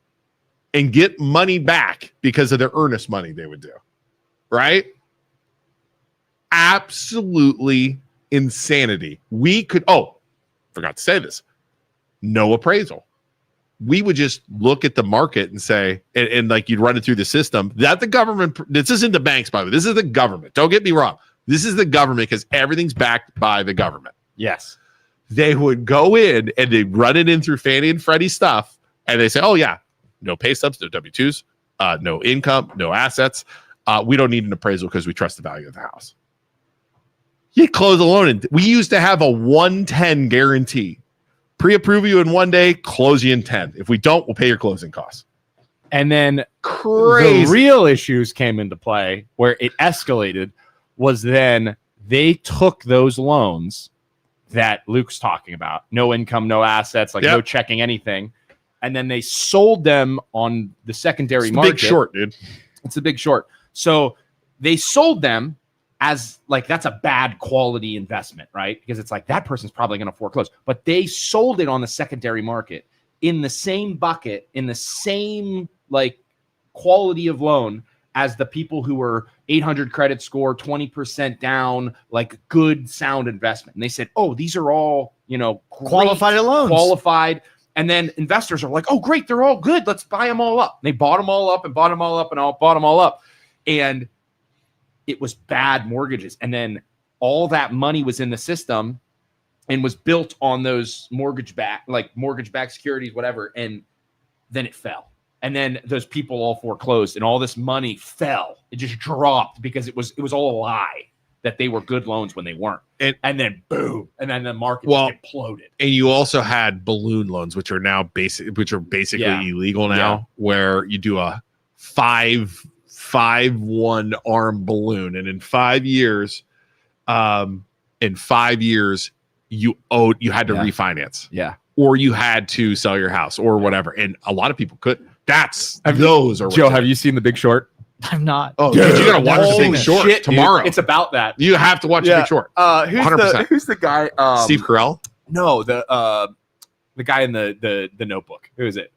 and get money back because of their earnest money they would do, right? Absolutely insanity. Forgot to say this, no appraisal. We would just look at the market and say, and like you'd run it through the system that the government, this isn't the banks, by the way, this is the government. Don't get me wrong. This is the government because everything's backed by the government. Yes. They would go in and they'd run it in through Fannie and Freddie stuff. And they say, oh yeah, no pay stubs, no W-2s, no income, no assets. We don't need an appraisal because we trust the value of the house. You close a loan. And we used to have a 110 guarantee. Pre-approve you in 1 day, close you in 10. If we don't, we'll pay your closing costs. And then Crazy. The real issues came into play where it escalated was then they took those loans that Luke's talking about, no income, no assets, like no checking anything. And then they sold them on the secondary market. Big short, dude. It's a big short. So they sold them as like that's a bad quality investment, right? Because it's like that person's probably going to foreclose. But they sold it on the secondary market in the same bucket, in the same like quality of loan as the people who were 800 credit score, 20% down, like good sound investment. And they said, oh, these are all, qualified loans. Qualified. And then investors are like, oh, great, they're all good. Let's buy them all up. And they bought them all up and bought them all up and bought them all up. And it was bad mortgages. And then all that money was in the system and was built on those mortgage-backed securities, whatever. And then it fell. And then those people all foreclosed and all this money fell. It just dropped because it was all a lie that they were good loans when they weren't. And then boom. And then the market just imploded. And you also had balloon loans, which are basically illegal now, where you do a 5-1 ARM balloon. And in 5 years, you had to refinance. Yeah. Or you had to sell your house or whatever. And a lot of people couldn't. Joe, have you seen The Big Short? I'm not. Oh, dude, you gotta watch The Big Short tomorrow. Dude, it's about that. You have to watch The Big Short. 100%. Who's the guy? Steve Carell? No, the guy in the Notebook. Who is it?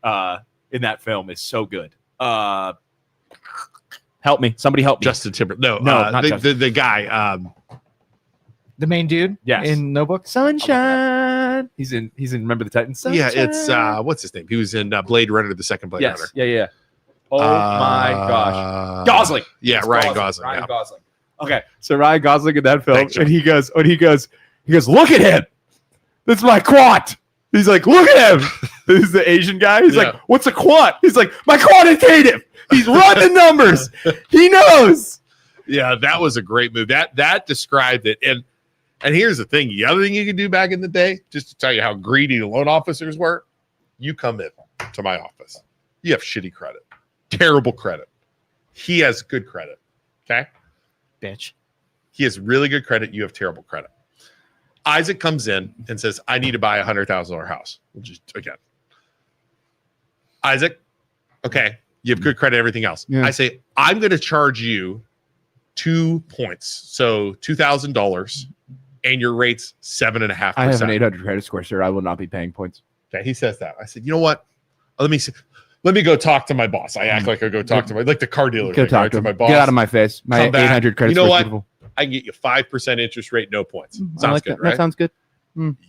In that film is so good. Help me. Somebody help me. Justin Timberlake. No, not the guy. The main dude? Yes. In Notebook? Sunshine. He's in Remember the Titans. Sunshine. Yeah, it's what's his name? He was in Blade Runner, the second Blade Runner. Yeah. Oh my gosh. Gosling. Yeah, It's Ryan Gosling. Ryan Yeah. Gosling. Okay, so Ryan Gosling in that film, Thanks, and he goes, look at him. That's my quant. He's like, look at him. This is the Asian guy. He's like, what's a quant? He's like, my quantitative. He's running the numbers. He knows. Yeah, that was a great move. That described it. And here's the thing. The other thing you could do back in the day, just to tell you how greedy the loan officers were, you come in to my office. You have shitty credit. Terrible credit. He has good credit. Okay? Bitch. He has really good credit. You have terrible credit. Isaac comes in and says, I need to buy a $100,000 house. Which is, again, Isaac, okay, you have good credit, everything else. Yeah. I say, I'm going to charge you 2 points. So $2,000 and your rate's 7.5%. I have an 800 credit score, sir. I will not be paying points. Okay, he says that. I said, you know what? Let me go talk to my boss. I act like I go talk to like the car dealer. Go thing, talk right? to my him. boss. Get out of my face. My Come back. 800 credit You know score. what? Beautiful. I can get you 5% interest rate, no points. I Sounds like good, that. right? That sounds good.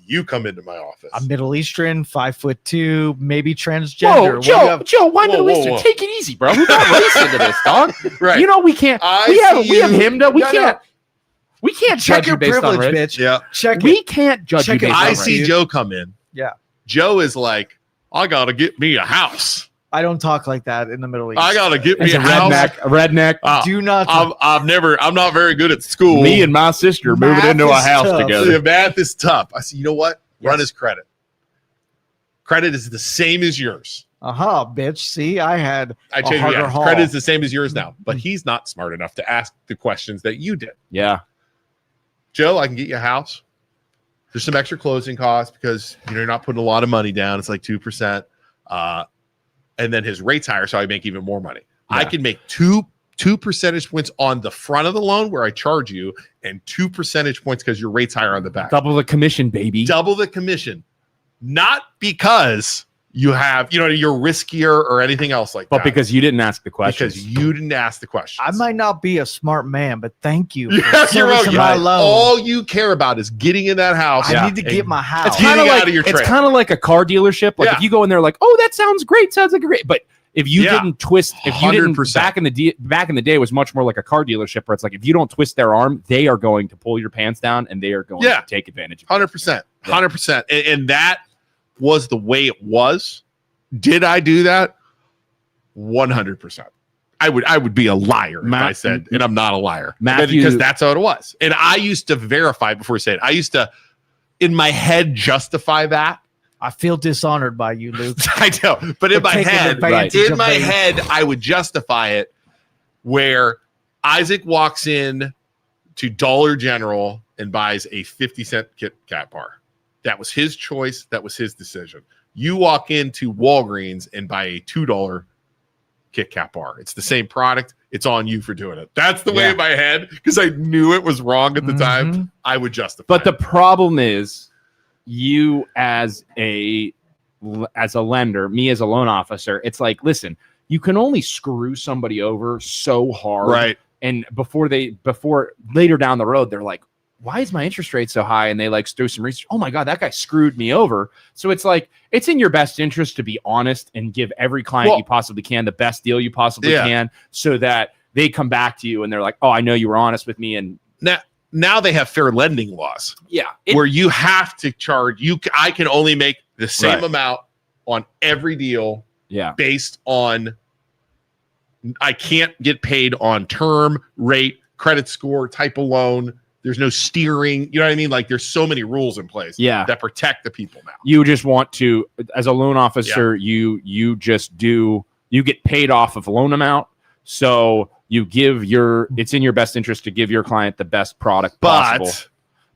You come into my office. I'm Middle Eastern, 5'2", maybe transgender. Whoa, Joe, why Whoa, Middle whoa, Eastern? whoa. Take it easy, bro. We got race into this, dog. Right. You know we can't. I We have see you. him. We No, can't. We can't Check judge your you based on privilege, race. bitch. Yeah. Check We it. can't judge Check you it. based on I race. see Joe come in. Yeah. Joe is like, I gotta get me a house. I don't talk like that in the Middle East. I gotta get As me a a house. redneck. Do not. I'm not very good at school. Me and my sister moving Math into a is house tough. together. the math is tough. I said, you know what? Run Yes. his credit. Credit is the same as yours. Bitch. See, I had I a changed harder it. haul. Credit is the same as yours now, but he's not smart enough to ask the questions that you did. Yeah. Joe, I can get you a house. There's some extra closing costs because you're not putting a lot of money down. It's like 2%. And then his rate's higher, so I make even more money. Yeah. I can make two percentage points on the front of the loan where I charge you, and 2 percentage points because your rate's higher on the back. Double the commission, baby. Double the commission. Not because you have, you're riskier or anything else like But that. because you didn't ask the questions. Because you didn't ask the questions. I might not be a smart man, but thank you. Yes, for you're right. servicing my loan. All you care about is getting in that house. I need to and get my house. It's Getting kind of out like of your it's trade. kind of like a car dealership. Like Yeah. if you go in there, like, oh, that sounds great, but if you Yeah. didn't twist, if you didn't 100%. back in the day, it was much more like a car dealership where it's like if you don't twist their arm, they are going to pull your pants down and they are going Yeah. to take advantage of it. 100%. 100%. And that was the way it was. Did I do that? 100%. I would be a liar if I said, and I'm not a liar. Matthew- Because that's how it was. And I used to verify before I say it. I used to, in my head, justify that. I feel dishonored by you, Luke. I know. But in For my taking head, advantage in of my me. head, I would justify it where Isaac walks in to Dollar General and buys a 50-cent Kit Kat bar. That was his choice. That was his decision. You walk into Walgreens and buy a $2 Kit Kat bar. It's the same product. It's on you for doing it. That's the way Yeah. in my head, because I knew it was wrong at the time. Mhm. I would justify But the it. problem is, you as a lender, me as a loan officer, it's like, listen, you can only screw somebody over so hard, Right. And before later down the road, they're like, why is my interest rate so high? And they like do some research. Oh my God, that guy screwed me over. So it's like, it's in your best interest to be honest and give every client you possibly can the best deal you possibly can, so that they come back to you and they're like, oh, I know you were honest with me. And Now they have fair lending laws. yeah, Where you have to charge I can only make the same Right. amount on every deal based on, I can't get paid on term, rate, credit score, type of loan. There's no steering. You know what I mean? Like there's so many rules in place that protect the people now. you just want to, as a loan officer, you get paid off of loan amount. So it's in your best interest to give your client the best product possible.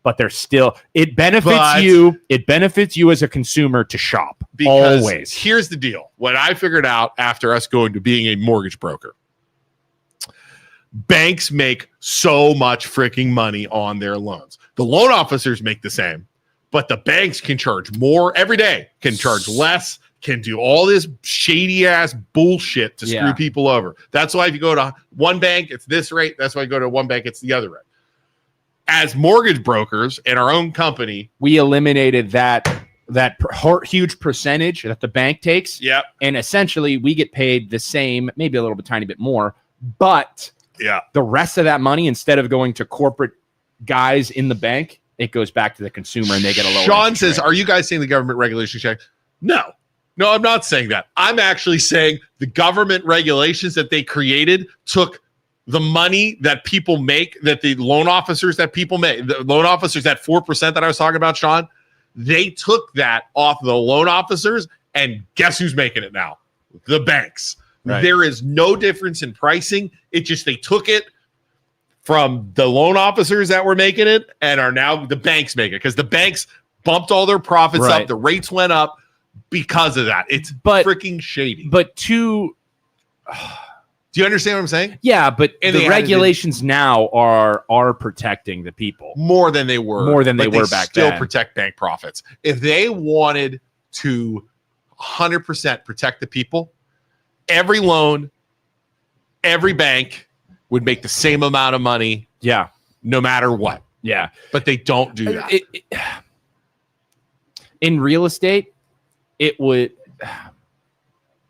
But there's still, it benefits you as a consumer to shop. Because always. Here's the deal. What I figured out after us going to being a mortgage broker, banks make so much freaking money on their loans. The loan officers make the same, but the banks can charge more every day, can charge less, can do all this shady ass bullshit to screw people over. That's why if you go to one bank, it's this rate. That's why you go to one bank, it's the other rate. As mortgage brokers in our own company, we eliminated that huge percentage that the bank takes. Yeah. And essentially we get paid the same, maybe a little bit tiny bit more, but the rest of that money, instead of going to corporate guys in the bank, it goes back to the consumer and they get a lower. Sean says, are you guys saying the government regulation check? No, I'm not saying that. I'm actually saying the government regulations that they created took the money that people make, that the loan officers that people make, the loan officers, that 4% that I was talking about, Sean, they took that off the loan officers, and guess who's making it now? The banks. Right. There is no difference in pricing. It just, they took it from the loan officers that were making it and are now the banks making it, because the banks bumped all their profits up. The rates went up because of that. It's freaking shady. But do you understand what I'm saying? Yeah, but the regulations now are protecting the people more than they were. More than they were back then. Still protect bank profits. If they wanted to 100% protect the people, every loan, every bank would make the same amount of money. Yeah, no matter what. Yeah, but they don't do that. In real estate, it would.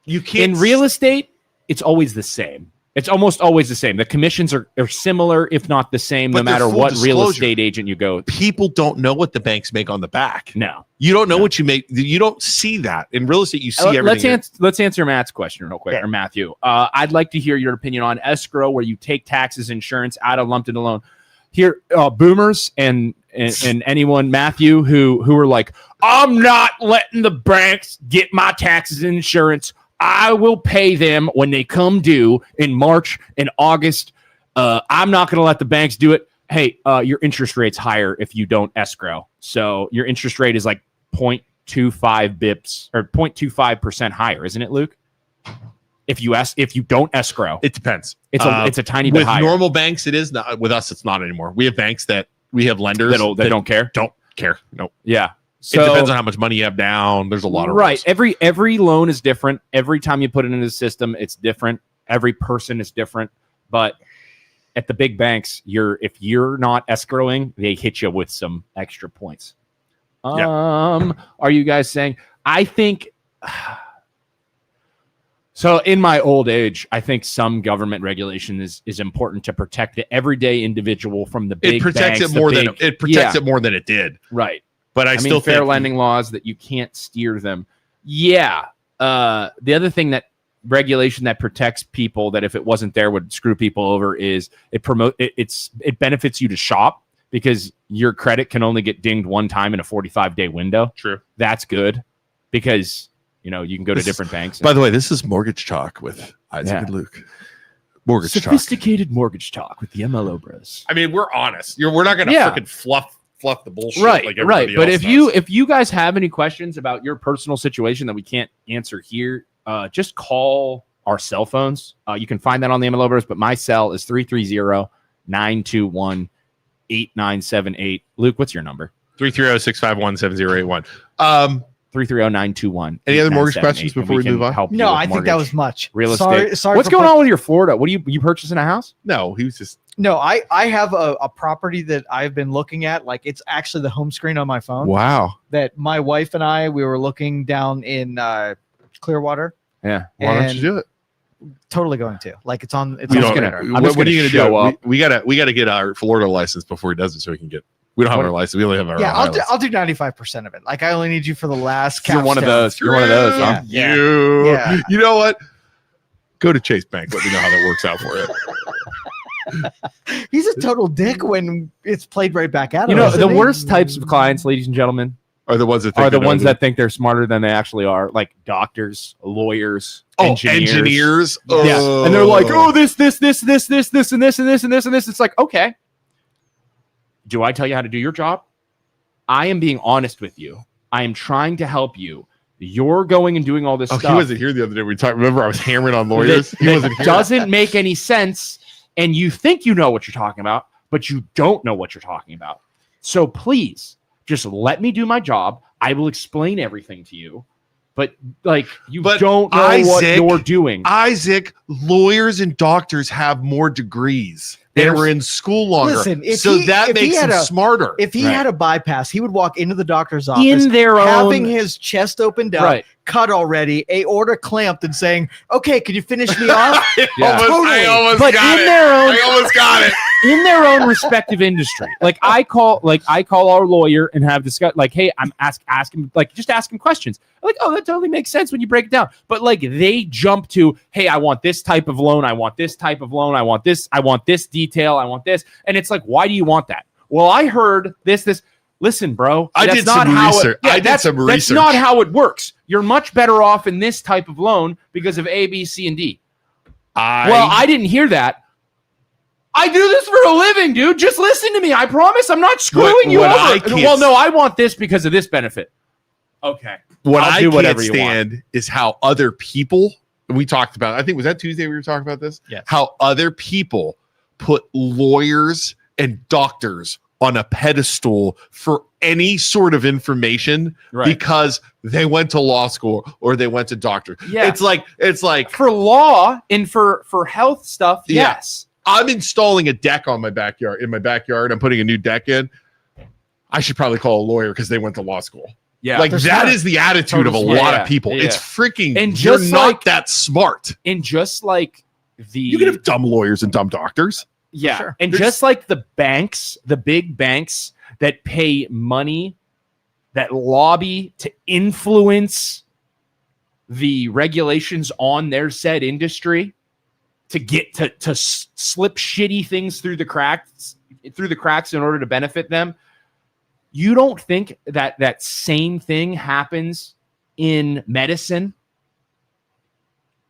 You can't. In real estate, it's always the same. It's almost always the same. The commissions are similar, if not the same, no matter what real estate agent you go. People don't know what the banks make on the back. No. You don't know what you make. You don't see that. In real estate, you see everything. Let's answer Matt's question real quick, or Matthew. I'd like to hear your opinion on escrow, where you take taxes, insurance out of lumped into loan. Here, boomers and anyone, Matthew, who are like, I'm not letting the banks get my taxes and insurance. I will pay them when they come due in March and August. I'm not going to let the banks do it. Hey, your interest rate's higher if you don't escrow. So your interest rate is like 0.25 bips or 0.25% higher, isn't it, Luke? If you don't escrow, it depends. It's a tiny bit higher. With normal banks, it is not. With us, it's not anymore. We have banks that we have lenders that don't care. Don't care. Nope. Yeah. So, it depends on how much money you have down. There's a lot of rules. Every loan is different. Every time you put it into the system, it's different. Every person is different. But at the big banks, if you're not escrowing, they hit you with some extra points. Are you guys saying? I think so. In my old age, I think some government regulation is important to protect the everyday individial from the big banks. It protects it more than it did. Right. But I still fair think lending laws that you can't steer them. Yeah. The other thing that regulation that protects people that if it wasn't there would screw people over is it benefits you to shop, because your credit can only get dinged one time in a 45-day window. True. That's good because you can go to different banks. By the way, this is Mortgage Talk with Isaac and Luke. Sophisticated mortgage talk with the MLO bros. I mean, we're honest. We're not going to freaking fluff the bullshit like everybody else But does. if you guys have any questions about your personal situation that we can't answer here, just call our cell phones. You can find that on the MLO Bros, but my cell is 330-921-8978. Luke, what's your number? 330-651-7081. 330-921. Any other mortgage questions before we move on? No, I think that was much. Real estate. Sorry. What's going on with your Florida? What are you purchasing a house? No, he was just. No, I have a property that I've been looking at. Like, it's actually the home screen on my phone. Wow. That my wife and we were looking down in Clearwater. Yeah. Why don't you do it? Totally going to. Like, it's on. It's what on are you going to do? We gotta get our Florida license before he does it, so we can get. We don't have our license. We only have our. Yeah, I'll do 95% of it. Like, I only need you for the last. You're one of those. You're one of those. Huh? Yeah. You know what? Go to Chase Bank. Let me know how that works out for you. He's a total dick when it's played right back at him. The worst types of clients, ladies and gentlemen, are the ones that think they're smarter than they actually are, like doctors, lawyers, engineers. Yeah, and they're like, oh, this, and this, and this, and this, and this. It's like, okay, do I tell you how to do your job? I am being honest with you. I am trying to help you. You're going and doing all this stuff. He wasn't here the other day. We talked. Remember, I was hammering on lawyers. He wasn't here. Doesn't make any sense. And you think you know what you're talking about, but you don't know what you're talking about. So please, just let me do my job. I will explain everything to you. but like you But don't know what Isaac- you're doing. Isaac, lawyers and doctors have more degrees. They There's- were in school longer. Listen, if so he- that if he makes had him a- smarter. If he Right. had a bypass, he would walk into the doctor's office In their having own his chest opened up, right. cut already, aorta clamped, and saying, "Okay, can you finish me off?" Yeah. I almost But got in it. their own I almost got it. in their own respective industry. Like I call our lawyer and have discuss like, hey, I'm ask him like just ask him questions. I'm like, oh, that totally makes sense when you break it down. But like they jump to, hey, I want this type of loan, I want this type of loan, I want this detail, I want this. And it's like, why do you want that? Well, I heard this. Listen, bro. I that's did not some how research. It, yeah, I did that's, some That's research. not how it works. You're much better off in this type of loan because of A, B, C, and D. I didn't hear that. I do this for a living, dude. Just listen to me. I promise I'm not screwing you what over. I can't Well, no, I want this because of this benefit. Okay. what I'll I do can't whatever you want. stand is how other people, we talked about, I think, was that Tuesday we were talking about this? Yes. How other people put lawyers and doctors on a pedestal for any sort of information Right. because they went to law school or they went to doctor. Yeah. It's like For law and for health stuff, Yeah. yes. I'm installing a deck on my backyard. In my backyard, I'm putting a new deck in. I should probably call a lawyer because they went to law school. Yeah. Like They're that smart. is the attitude of a Totally lot smart. of people. Yeah. It's freaking. And you're just not like- that smart. And just like You can have dumb lawyers and dumb doctors. yeah. Sure. And There's- just like the banks, the big banks that pay money, that lobby to influence the regulations on their said industry to get to slip shitty things through the cracks in order to benefit them. You don't think that same thing happens in medicine,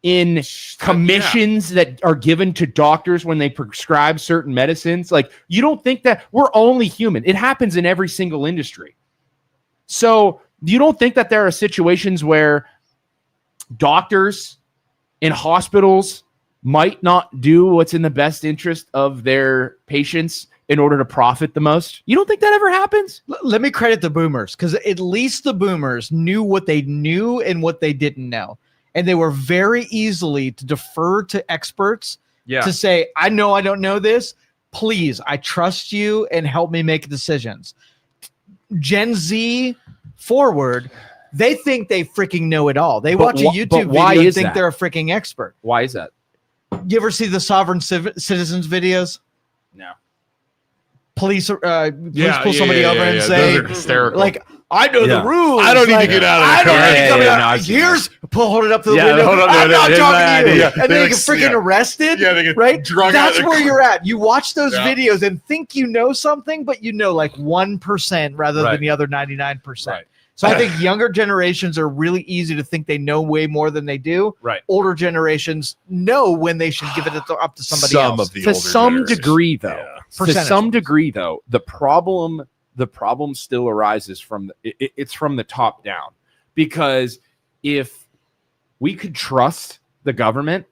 in commissions that are given to doctors when they prescribe certain medicines? Like, you don't think that we're only human. It happens in every single industry. So you don't think that there are situations where doctors in hospitals might not do what's in the best interest of their patients in order to profit the most? You don't think that ever happens? Let me credit the boomers, because at least the boomers knew what they knew and what they didn't know. And they were very easily to defer to experts to say, I know I don't know this. Please, I trust you and help me make decisions. Gen Z forward, they think they freaking know it all. They But watch a but YouTube why video and is think that? they're a freaking expert. Why is that? You ever see the sovereign citizens videos? No. Police pull somebody over and say, those are hysterical. like, I know Yeah. the rules. I don't need Like, to get out of the I car. don't need to Yeah, come yeah, out. no, I've seen Here's hold it up to the Yeah, window. hold on, I'm no, not no, talking to you. yeah. And then They you get freaking yeah. arrested. Yeah, they get Right? drug out That's of the where car. you're at. You watch those Yeah. videos and think you know something, but you know like 1% rather Right. than the other 99%. Right. So I think younger generations are really easy to think they know way more than they do. Right. Older generations know when they should give it up to somebody Some else. of the To older some generation. degree, though. Yeah. To Percentage. some degree, though, the problem still arises from it's from the top down. Because if we could trust the government,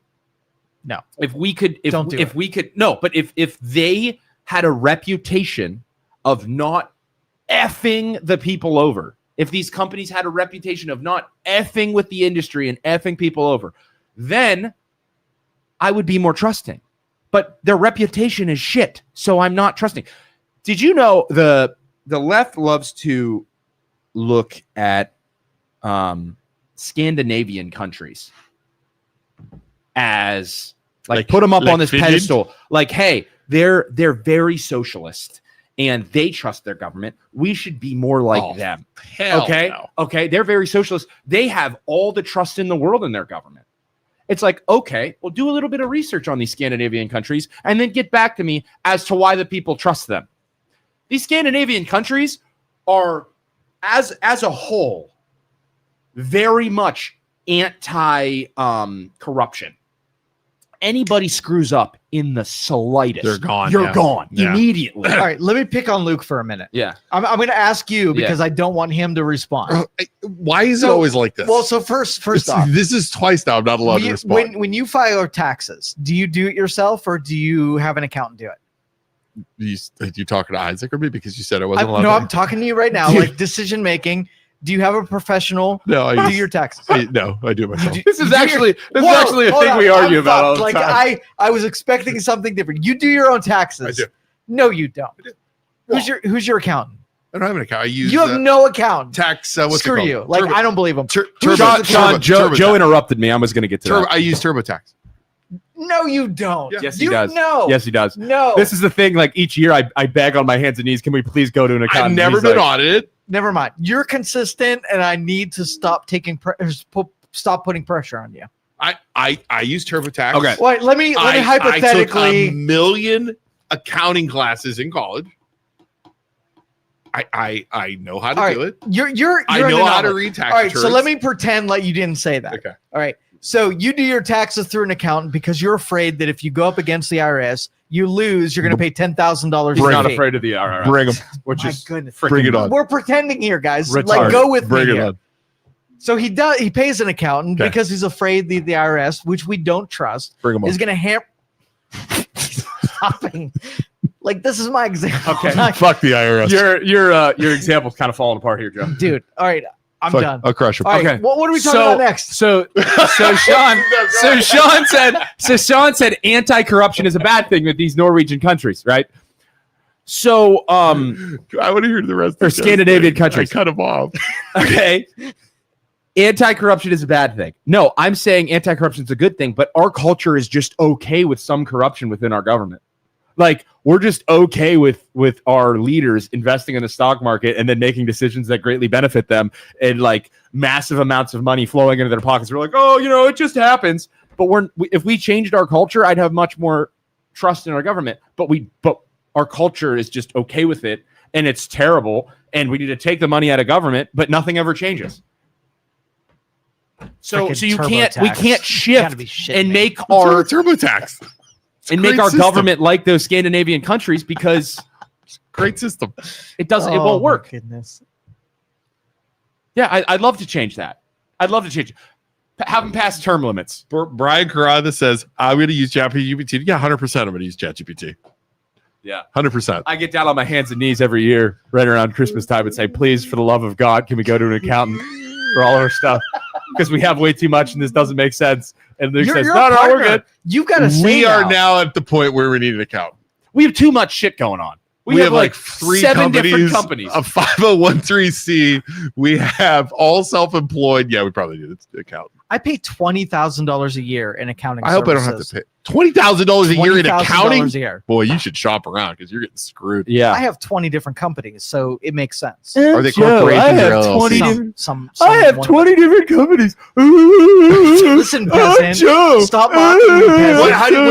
No. if we could, if Don't do if it. we could, no, but if they had a reputation of not effing the people over, if these companies had a reputation of not effing with the industry and effing people over, then I would be more trusting. But their reputation is shit, so I'm not trusting. Did you know the left loves to look at Scandinavian countries as like put them up like on this Finland? pedestal? Like, hey, they're very socialist and they trust their government. We should be more like Oh, them. Hell Okay. no. Okay. They're very socialist. They have all the trust in the world in their government. It's like, okay, well, do a little bit of research on these Scandinavian countries and then get back to me as to why the people trust them. These Scandinavian countries are, as a whole, very much anti-corruption. Anybody screws up in the slightest, They're gone, You're yeah. gone Yeah. immediately. All right, let me pick on Luke for a minute. Yeah. I'm going to ask you because I don't want him to respond. Why is it So- always like this? Well, so first off, this is twice now. I'm not allowed to respond. when you file your taxes, do you do it yourself or do you have an accountant do it? you talking to Isaac or me because you said I wasn't allowed No, to? I'm talking to you right now. Like decision making, Do you have a professional No, do your taxes? I do it myself. This is Do your- actually a Whoa, thing hold we on, argue I'm about all fucked. the Like time. I was expecting something different. You do your own taxes. I do. No, you don't. I do. Who's your accountant? I don't have an account. I use You have no accountant. tax. What's it Screw called? you. Like Turbo- I don't believe him. Sean, Joe TurboTax. interrupted me. I was going to get to that. I use TurboTax. No, you don't. Yeah. Yes, he You does. No. Yes, he does. No. This is the thing. Like each year, I beg on my hands and knees. Can we please go to an accountant? I've never He's been like, audited. Never mind. You're consistent, and I need to stop stop putting pressure on you. I use TurboTax. Okay. Wait, let me I took a hypothetically. million accounting classes in college. I know how to All do right, it. you're I an know how to anomaly. read tax All right, returns. so let me pretend like you didn't say that. Okay. All right. So you do your taxes through an accountant because you're afraid that if you go up against the IRS, you lose, you're going to pay $10,000. He's in not fee. afraid of the IRS. Bring 'em. Which My is goodness. freaking- Bring it on. We're pretending here, guys. Retarded. Like, go with Bring me it here. on. So he does. He pays an accountant Okay. because he's afraid the IRS, which we don't trust, Bring 'em on. is going to stopping. Like this is my example. Okay. Fuck the IRS. Your example's kind of falling apart here, Joe. Dude. All right, I'm Fuck, done. I'll crush him. All right, Okay. what are we talking about next? So Sean said anti-corruption is a bad thing with these Norwegian countries, right? So I want to hear the rest. Or of the Scandinavian I countries. cut him off. okay. Anti-corruption is a bad thing. No, I'm saying anti-corruption is a good thing, but our culture is just okay with some corruption within our government. Like we're just okay with our leaders investing in the stock market and then making decisions that greatly benefit them and like massive amounts of money flowing into their pockets. We're like, oh, it just happens. But if we changed our culture, I'd have much more trust in our government. But our culture is just okay with it, and it's terrible. And we need to take the money out of government, but nothing ever changes. So Frickin' you can't TurboTax. we can't You gotta shift be shitting and me. make our TurboTax. and great make our system. government like those Scandinavian countries because Great system. it doesn't. It Oh, won't my work. Goodness. Yeah, I'd love to change that. I'd love to change it. Have them pass term limits. Brian Carrada says, I'm going to use ChatGPT. Yeah, 100% I'm going to use ChatGPT. Yeah. 100%. I get down on my hands and knees every year right around Christmas time and say, please, for the love of God, can we go to an accountant for all our stuff? Because we have way too much and this doesn't make sense. And Luke says, You're no, a we're partner. good. You've got to say We are now at the point where we need an account. We have too much shit going on. We have like three 7 companies, different companies. a 5013C. We have all self-employed. Yeah, we probably need an account. I pay $20,000 a year in accounting. I hope I don't have to pay $20,000 a year in accounting. $20,000 a year. Boy, you should shop around because you're getting screwed. Yeah. I have 20 different companies, so it makes sense. Are they Joe, corporations I have or 20 LLCs? different- Some I have one of 20 different companies. Listen, peasant, Joe. stop mocking me, peasant.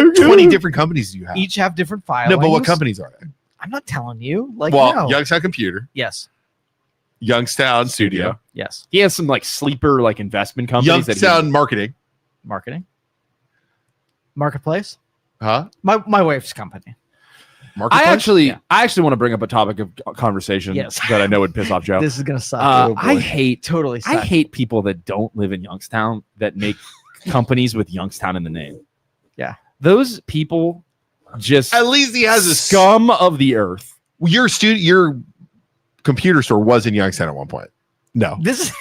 What 20 different companies do you have? Each have different filings. No, but what companies are they? I'm not telling you. Like, Well, no. Youngstown Computer, Yes. Youngstown Studio, Yes. He has some like sleeper like investment companies. Youngstown Marketing. Marketing. Marketplace. Huh? My wife's company. Marketplace? I actually want to bring up a topic of conversation Yes. that I know would piss off Joe. This is gonna suck. I hate totally suck. I hate people that don't live in Youngstown that make companies with Youngstown in the name. Yeah. Those people just At least he has a scum of the earth. Your computer store was in Youngstown at one point. No. This is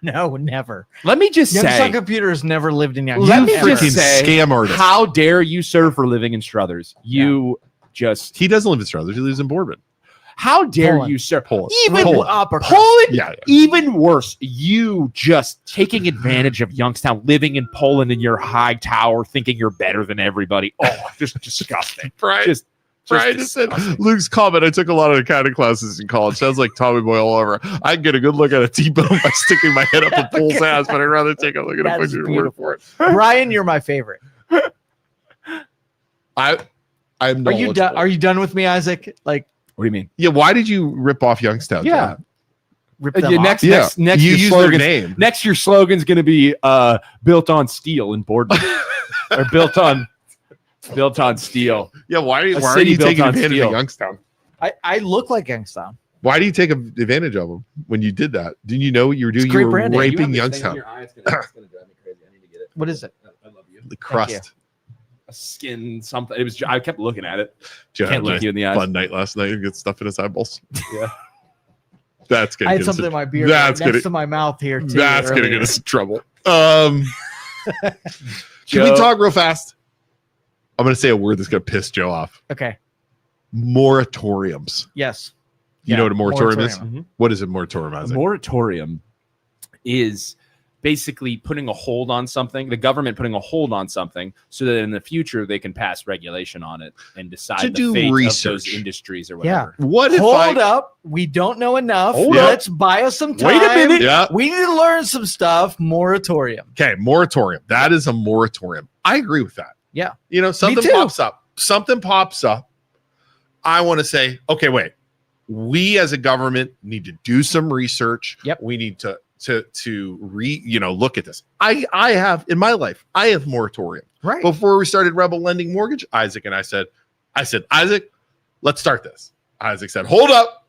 no, never. Let me just Youngstown say, Computer has never lived in Youngstown. let me ever. just freaking say, scam artist. how dare you, sir, for living in Struthers? You just, He doesn't live in Struthers. He lives in Boardman. how dare Poland. you, sir? Poland. Even Poland. upper Poland, Yeah. even worse, you just taking advantage of Youngstown, living in Poland in your high tower, thinking you're better than everybody. Oh, just disgusting. Brian Just just said, Luke's comment, I took a lot of accounting classes in college. Sounds like Tommy Boy all over. I can get a good look at a T-bone by sticking my head up a bull's ass, but I'd rather take a look at a That's picture word for it. Brian, you're my favorite. I'm Are you done? Are you done with me, Isaac? Like, What do you mean? Yeah, why did you rip off Youngstown? Yeah. John? rip them Yeah, off? next you your use their slogan's- name. Next, your slogan's going to be built on steel in Boardman, or built on steel. Yeah, why are A you city built taking on advantage steel. of Youngstown? I look like Youngstown. Why do you take advantage of them when you did that? Didn't you know what you were doing? It's great You were branding. raping Youngstown. What is it? The crust. A skin something. It was. I kept looking at it. Joe Can't had look a you in the eyes. fun night last night and get stuff in his eyeballs. That's gonna I had get us something in in, my beard that's next gonna- to my mouth here too. that's gonna earlier. get us in trouble. Can we talk real fast? I'm gonna say a word that's gonna piss Joe off. Okay. Moratoriums. Yes. You know what a moratorium is? Moratorium. What is a moratorium? A Isaac? moratorium is basically putting a hold on something, the government putting a hold on something so that in the future they can pass regulation on it and decide To the do fate of research. those industries or Yeah. whatever. What if Hold up. We don't know enough. Hold up. Let's buy us some time. Wait a minute. Yeah. We need to learn some stuff. Moratorium. Okay, moratorium. That is a moratorium. I agree with that. Yeah. You know, something too. pops up. Something pops up. I want to say, okay, wait. We as a government need to do some research. Yep. We need to look at this. I have in my life, I have moratorium. Right. Before we started Rebel Lending Mortgage, Isaac and I said, Isaac, let's start this. Isaac said, hold up,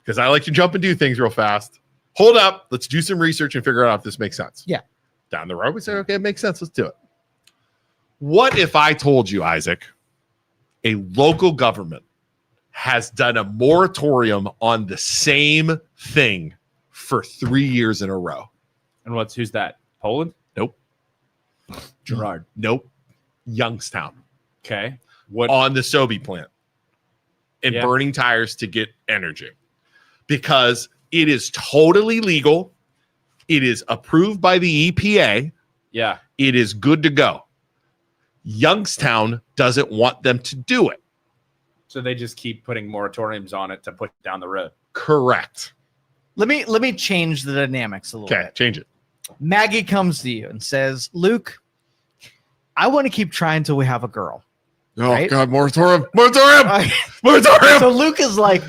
because I like to jump and do things real fast. Hold up, let's do some research and figure out if this makes sense. Yeah. Down the road, we said, okay, it makes sense. Let's do it. What if I told you, Isaac, a local government has done a moratorium on the same thing for 3 years in a row? And who's that? Poland? Nope. Gerard. Nope. Youngstown. Okay. What? On the Sobe plant and Yeah. burning tires to get energy because it is totally legal. It is approved by the EPA. Yeah. It is good to go. Youngstown doesn't want them to do it. So they just keep putting moratoriums on it to put down the road. Correct. Let me change the dynamics a little Okay, bit. change it. Maggie comes to you and says, Luke, I want to keep trying till we have a girl. Oh Right? God, moratorium, moratorium, I- moratorium. so Luke is like,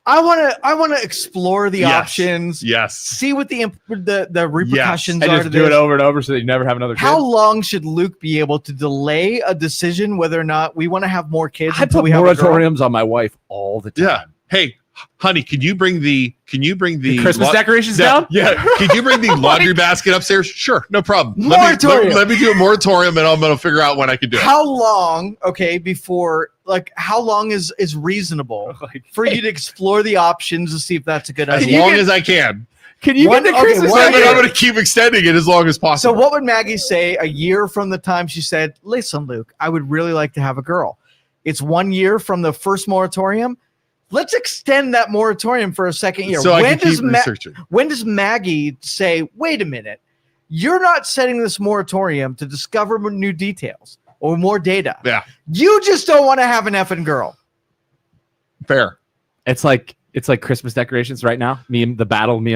I want to explore the Yes. options, Yes. see what the repercussions And are just to do it this. over and over so that you never have another kid. How long should Luke be able to delay a decision whether or not we want to have more kids I until put we have a girl? moratoriums on my wife all the time. Yeah. Hey, honey, can you bring the Christmas decorations down? Yeah. Can you bring the laundry basket upstairs? Sure, no problem. Moratorium. Let me do a moratorium, and I'm gonna figure out when I can do it. How long? Okay, before how long is reasonable Like, for you to explore the options to see if that's a good As idea? long as I can. can you One- get the okay, Christmas one And then year. I'm gonna keep extending it as long as So possible. what would Maggie say a year from the time she said, "Listen, Luke, I would really like to have a girl." It's 1 year from the first moratorium. Let's extend that moratorium for a second year. So I can keep researching. When does Maggie say, "Wait a minute, you're not setting this moratorium to discover new details or more data. Yeah, You just don't want to have an effing girl." fair. It's like Christmas decorations right now. Me and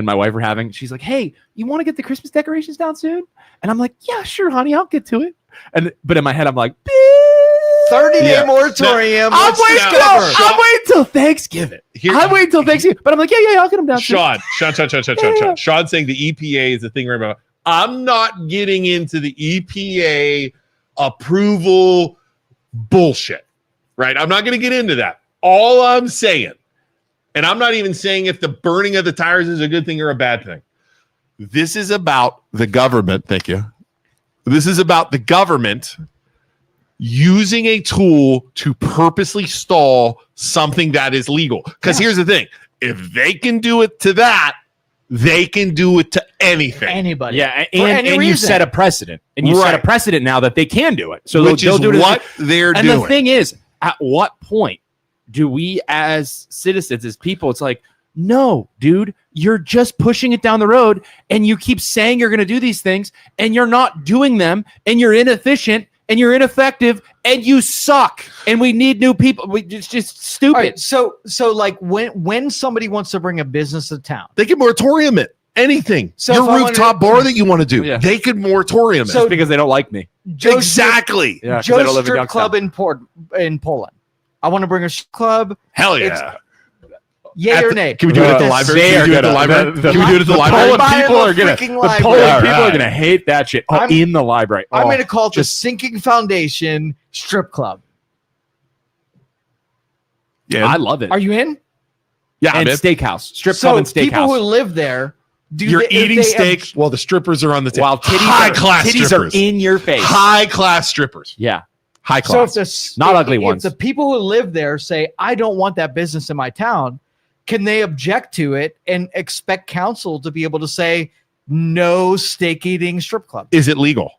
my wife are having. She's like, "Hey, you want to get the Christmas decorations down soon?" And I'm like, "Yeah, sure, honey, I'll get to it." But in my head, I'm like, 30-day Yeah. moratorium. I'm let's waiting discover. till Thanksgiving. Here- I'm waiting till Thanksgiving. But I'm like, yeah, I'll get them down soon. Sean. Sean's saying the EPA is the thing right about. I'm not getting into the EPA approval bullshit, right? I'm not going to get into that. All I'm saying, and I'm not even saying if the burning of the tires is a good thing or a bad thing. This is about the government. Thank you. This is about the government using a tool to purposely stall something that is legal. Because here's the thing. If they can do it to that, they can do it to anything. Anybody. Yeah, For and any you reason. set a precedent. And you set a Right. precedent now that they can do it. So Which they'll is do it. what they're And doing. the thing is, at what point do we as citizens, as people, it's like, no, dude, you're just pushing it down the road and you keep saying you're going to do these things and you're not doing them and you're inefficient and you're ineffective and you suck and we need new people. It's just stupid. All right, so like when somebody wants to bring a business to town, They can moratorium it. Anything. So Your if I rooftop wanted- bar that you want to do, Yeah. they could moratorium So- it. It's because they don't like me. Joe's Exactly. Yeah, 'cause I Joe's don't live in strip Youngstown. club in Poland. I want to bring a strip club. Hell yeah. It's- Yay At or the- nay? Can we do it at the They library? are Can we do it at the gonna- library? the- Can we do it at the library? Poland Buy people the are gonna. freaking The library. Polish people are Alright. gonna hate that shit. Oh, I'm- in the library. I'm Oh, going to call it the just- Sinking Foundation Strip Club. Yeah. I love it. Are you in? Yeah, and man. steakhouse, strip So club, and people who steakhouse. live there, You're if eating they steak have- while the strippers are on the table. While titties, High-class titties strippers. are in your face. High class strippers. Yeah. High So if class. the Not ugly if ones. the people who live there say, "I don't want that business in my town," can they object to it and expect council to be able to say no steak eating strip club? Is it legal?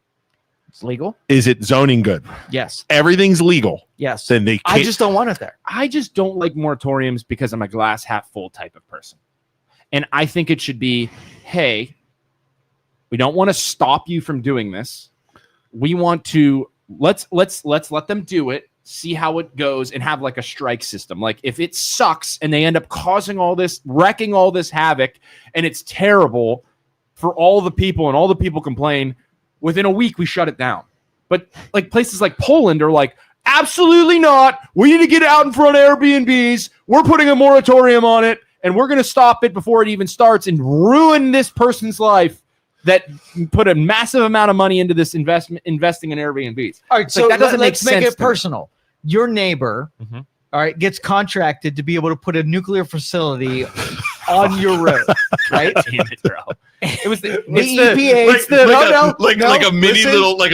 It's legal. Is it zoning good? Yes. Everything's legal. Yes. Then they can't. I just don't want it there. I just don't like moratoriums because I'm a glass half full type of person. And I think it should be, hey, we don't want to stop you from doing this. We want to let's let them do it, see how it goes, and have like a strike system. Like if it sucks and they end up causing all this, wrecking all this havoc, and it's terrible for all the people and all the people complain, within a week we shut it down. But like places like Poland are like, absolutely not. We need to get out in front of Airbnbs. We're putting a moratorium on it, and we're going to stop it before it even starts and ruin this person's life that put a massive amount of money into this investing in Airbnbs. All right, It's so like, that doesn't let's make make sense it to me. personal. Your neighbor, Mhm. all right, gets contracted to be able to put a nuclear facility on your road, right? Damn it, bro. It was the EPA. Like, It's the- like a mini listen. little, like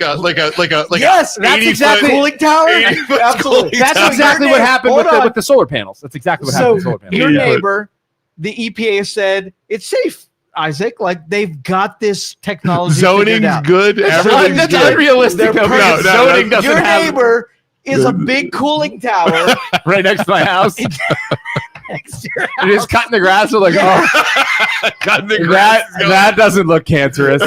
a Yes, that's 80 exactly- foot- Cooling tower. 80 foot Absolutely. cooling That's tower. exactly Your what happened hold on. with the solar panels. That's exactly what happened with the solar panels. Your Yeah. neighbor, the EPA said it's safe, Isaac. Like they've got this technology. figured Zoning's out. good. Everything's That's good. unrealistic. They're though, perfect. because No, zoning doesn't Your have neighbor is a big cooling tower right next to my house. next to your You're just cutting the grass. We're like, Yeah. God, the oh, grass is going. that doesn't look cancerous.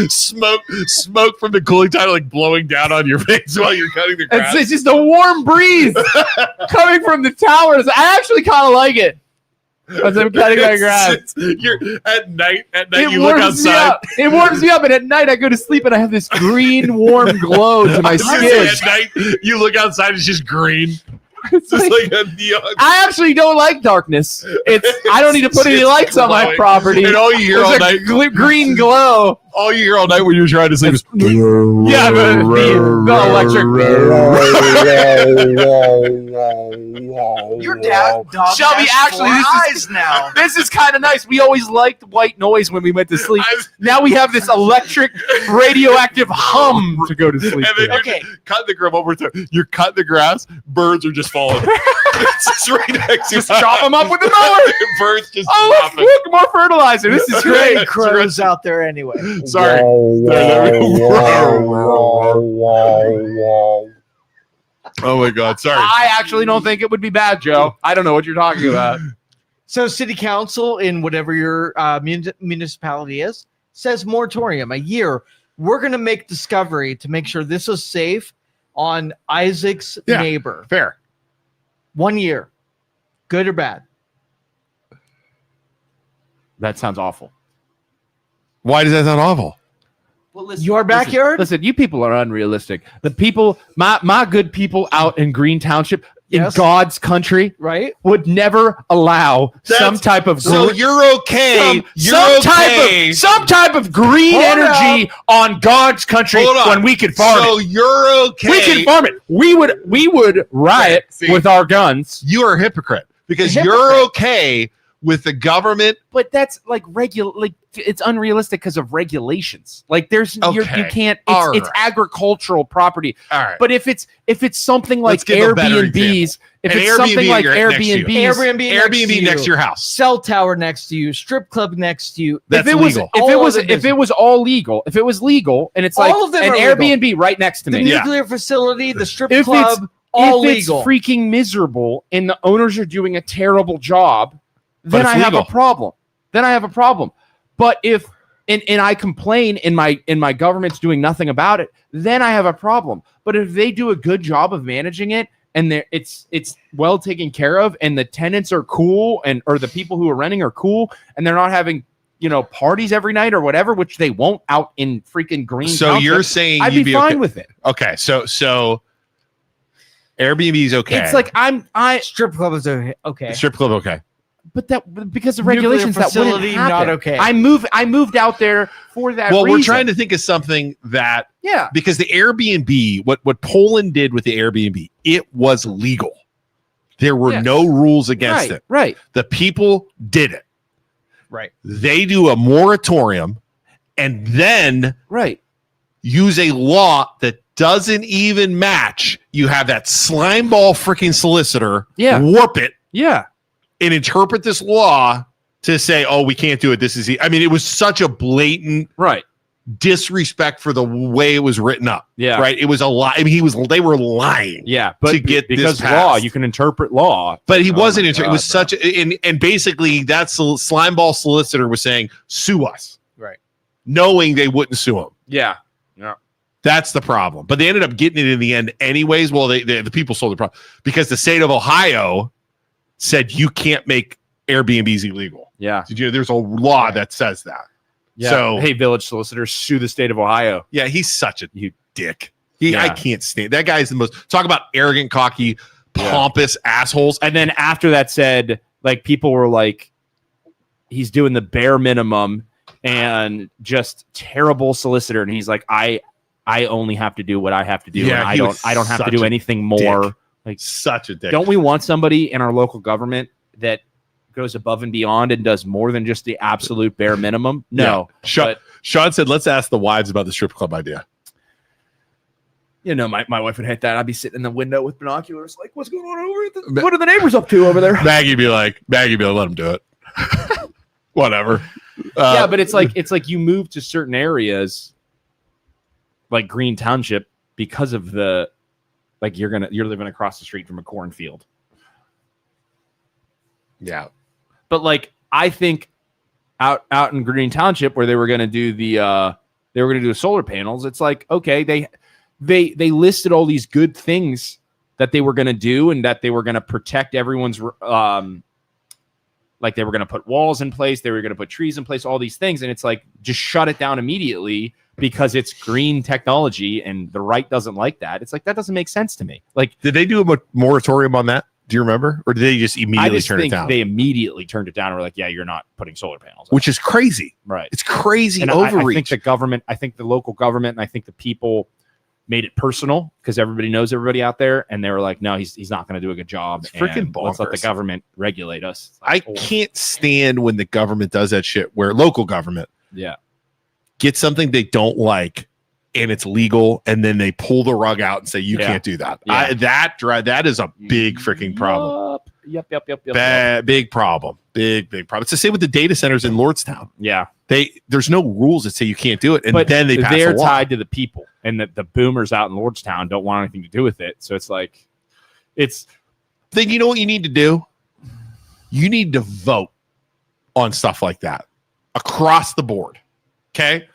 smoke from the cooling tower like blowing down on your face while you're cutting the grass. It's just a warm breeze coming from the towers. I actually kind of like it as I'm cutting my grass. You're at night. At night, It you look warms me outside. up. It warms me up, and at night I go to sleep and I have this green, warm glow to my I was gonna say, skin. at night, you look outside. It's just green. It's It's like- like a neon. I actually don't like darkness. I don't need to put any It's lights on my glowing. property. And all you hear There's all a night, green glow. all you hear all night when you're trying to sleep is. Yeah, the electric. Your dog Shelby, has actually, four this eyes now. This is kind of nice. We always liked white noise when we went to sleep. I- Now we have this electric, radioactive hum to go to sleep. And then to. you're Okay. cutting the grass one more time. You're cutting the grass. Birds are just falling. It's just right next to Just you. chop them up with the mower. Birds just Oh, dropping. look, more fertilizer. This is great. Great crows out there anyway. Sorry. Oh my God. Sorry. I actually don't think it would be bad, Joe. I don't know what you're talking about. So city council in whatever your municipality is says moratorium, a year. We're going to make discovery to make sure this is safe on Isaac's Yeah. neighbor. Fair. 1 year. Good or bad? That sounds awful. Why does that sound awful? Well, Your backyard? Listen, you people are unrealistic. The people, my good people out in Green Township, in Yes. God's country, Right? would never allow some type of So you're okay. some type of green Hold energy on God's country Hold on. when we could farm So it. you're okay. We can farm it. We would riot See. with our guns. You are a hypocrite because A you're hypocrite. okay with the government. But that's like it's unrealistic because of regulations. Like you Okay. can't. All It's right. agricultural property. All right. But if it's something like Let's give a better Airbnbs, if An it's something Airbnb like next to you. Airbnbs, Airbnb next to your house. Cell tower next to you. Strip club next to you. That's if it was legal. if All it was other if it was all legal, if it was legal, and it's like All of them an are legal. Airbnb right next to The me. Yeah. nuclear facility, the strip If it's- club, all if legal. it's freaking miserable and the owners are doing a terrible job, then it's I have a legal. problem. But if and I complain and my government's doing nothing about it, then I have a problem. But if they do a good job of managing it and it's well taken care of and the tenants are cool or the people who are renting are cool and they're not having parties every night or whatever, which they won't out in freaking Green So Township, you're saying I'd you'd be be fine okay. with it. Okay. So Airbnb's okay. It's like I strip club is okay. Strip club okay. but that because of Nuclear regulations that wouldn't facility, happen. not okay. I moved out there for that Well, reason. we're trying to think of something that yeah. because the Airbnb, what Poland did with the Airbnb, it was legal. There were Yeah. no rules against Right, it. right. The people did it. Right. They do a moratorium and then Right. use a law that doesn't even match. You have that slime ball freaking solicitor Yeah. warp it, Yeah. and interpret this law to say, oh, we can't do it. This is, I mean, it was such a blatant disrespect for the way it was written up. Yeah. Right. It was a lie. I mean, they were lying. Yeah. But to get because this law, you can interpret law. But he wasn't. It was bro. such and basically that's Slimeball solicitor was saying, sue us. Right. Knowing they wouldn't sue him. Yeah. Yeah. That's the problem. But they ended up getting it in the end anyways. Well, the people sold the problem because the state of Ohio said you can't make Airbnbs illegal. Yeah. Did you know there's a law that says that? Yeah. So hey, village solicitors, sue the state of Ohio. yeah, he's such a dick. Yeah. I can't stand that guy. Is the most talk about arrogant, cocky, pompous assholes. And then after that said, like people were like, he's doing the bare minimum and just terrible solicitor. And he's like, I only have to do what I have to do. Yeah, and I don't have to do anything more. Dick. Like Such a dick. Don't we want somebody in our local government that goes above and beyond and does more than just the absolute bare minimum? No. Yeah. Sean said, let's ask the wives about the strip club idea. You know, my wife would hate that. I'd be sitting in the window with binoculars, like, what's going on over there? What are the neighbors up to over there? Maggie be like, let him do it. Whatever. Yeah, but it's like you move to certain areas like Green Township because of the like you're living across the street from a cornfield. Yeah. But like I think out in Green Township where they were going to do the solar panels, it's like okay, they listed all these good things that they were going to do and that they were going to protect everyone's like they were going to put walls in place, they were going to put trees in place, all these things, and it's like just shut it down immediately because it's green technology and the right doesn't like that. It's like that doesn't make sense to me. Like, did they do a moratorium on that? Do you remember, or did they just immediately turn it down? They immediately turned it down and were like, "Yeah, you're not putting solar panels," which is crazy. Right? It's crazy and overreach. I think the local government, and I think the people made it personal because everybody knows everybody out there, and they were like, "No, he's not going to do a good job. It's freaking bonkers. Let's let the government regulate us." Like, I can't stand when the government does that shit. Where local government, gets something they don't like, and it's legal, and then they pull the rug out and say you can't do that. Yeah. That is a big freaking problem. Yep. Big problem. Big problem. It's the same with the data centers in Lordstown. Yeah. There's no rules that say you can't do it, and but then they're tied to the people, and the boomers out in Lordstown don't want anything to do with it. So it's like, then you know what you need to do? You need to vote on stuff like that across the board. Okay.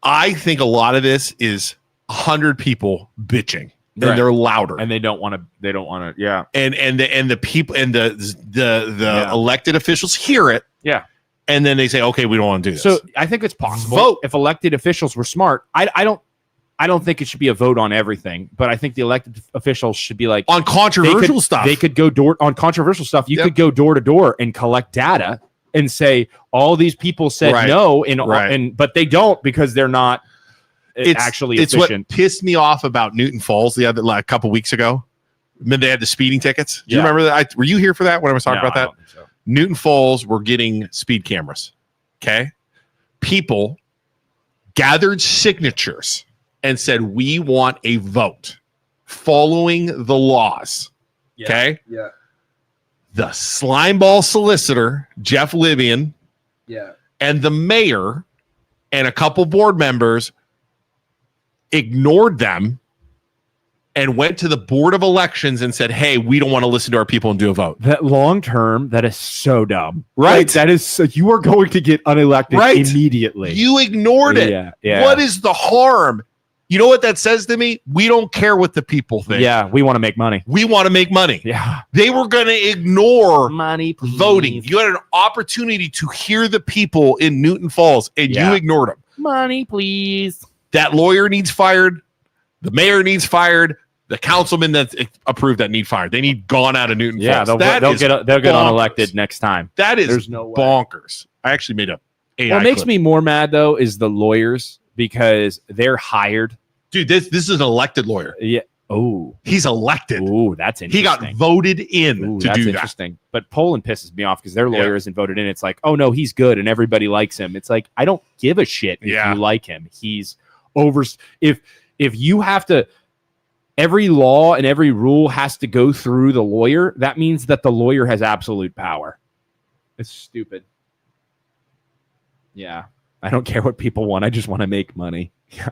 I think a lot of this is 100 people bitching, and they're louder, and they don't want to. Yeah. And the people and the elected officials hear it. Yeah. And then they say, okay, we don't want to do this. So I think it's possible. Vote. If elected officials were smart. I don't think it should be a vote on everything, but I think the elected officials should be like on controversial stuff. They could go on controversial stuff. You could go door to door and collect data and say all these people said no, but they don't because they're not actually efficient. It's what pissed me off about Newton Falls a couple weeks ago. When they had the speeding tickets. Do you remember that? Were you here for that when I was talking about that? I don't think so. Newton Falls were getting speed cameras. Okay. People gathered signatures and said, we want a vote following the laws. Yeah. Okay. Yeah. The slimeball solicitor, Jeff Libyan, and the mayor and a couple board members ignored them and went to the Board of Elections and said, hey, we don't want to listen to our people and do a vote. That long term, that is so dumb. Right. Like, that is you are going to get unelected immediately. You ignored it. Yeah. What is the harm? You know what that says to me? We don't care what the people think. Yeah, we want to make money. We want to make money. Yeah. They were going to ignore money, please. Voting. You had an opportunity to hear the people in Newton Falls, and you ignored them. Money, please. That lawyer needs fired. The mayor needs fired. The councilman that approved that need fired. They need gone out of Newton Falls. Yeah, they'll get unelected next time. That is There's no way. Bonkers. I actually made a AI What makes clip. me more mad though is the lawyers because they're hired. Dude, this is an elected lawyer. Yeah. Oh. He's elected. Oh, that's interesting. He got voted in to that's do interesting. But Poland pisses me off because their lawyer isn't voted in. It's like, oh no, he's good and everybody likes him. It's like, I don't give a shit if you like him. He's over. If you have to, every law and every rule has to go through the lawyer, that means that the lawyer has absolute power. It's stupid. Yeah. I don't care what people want. I just want to make money. Yeah.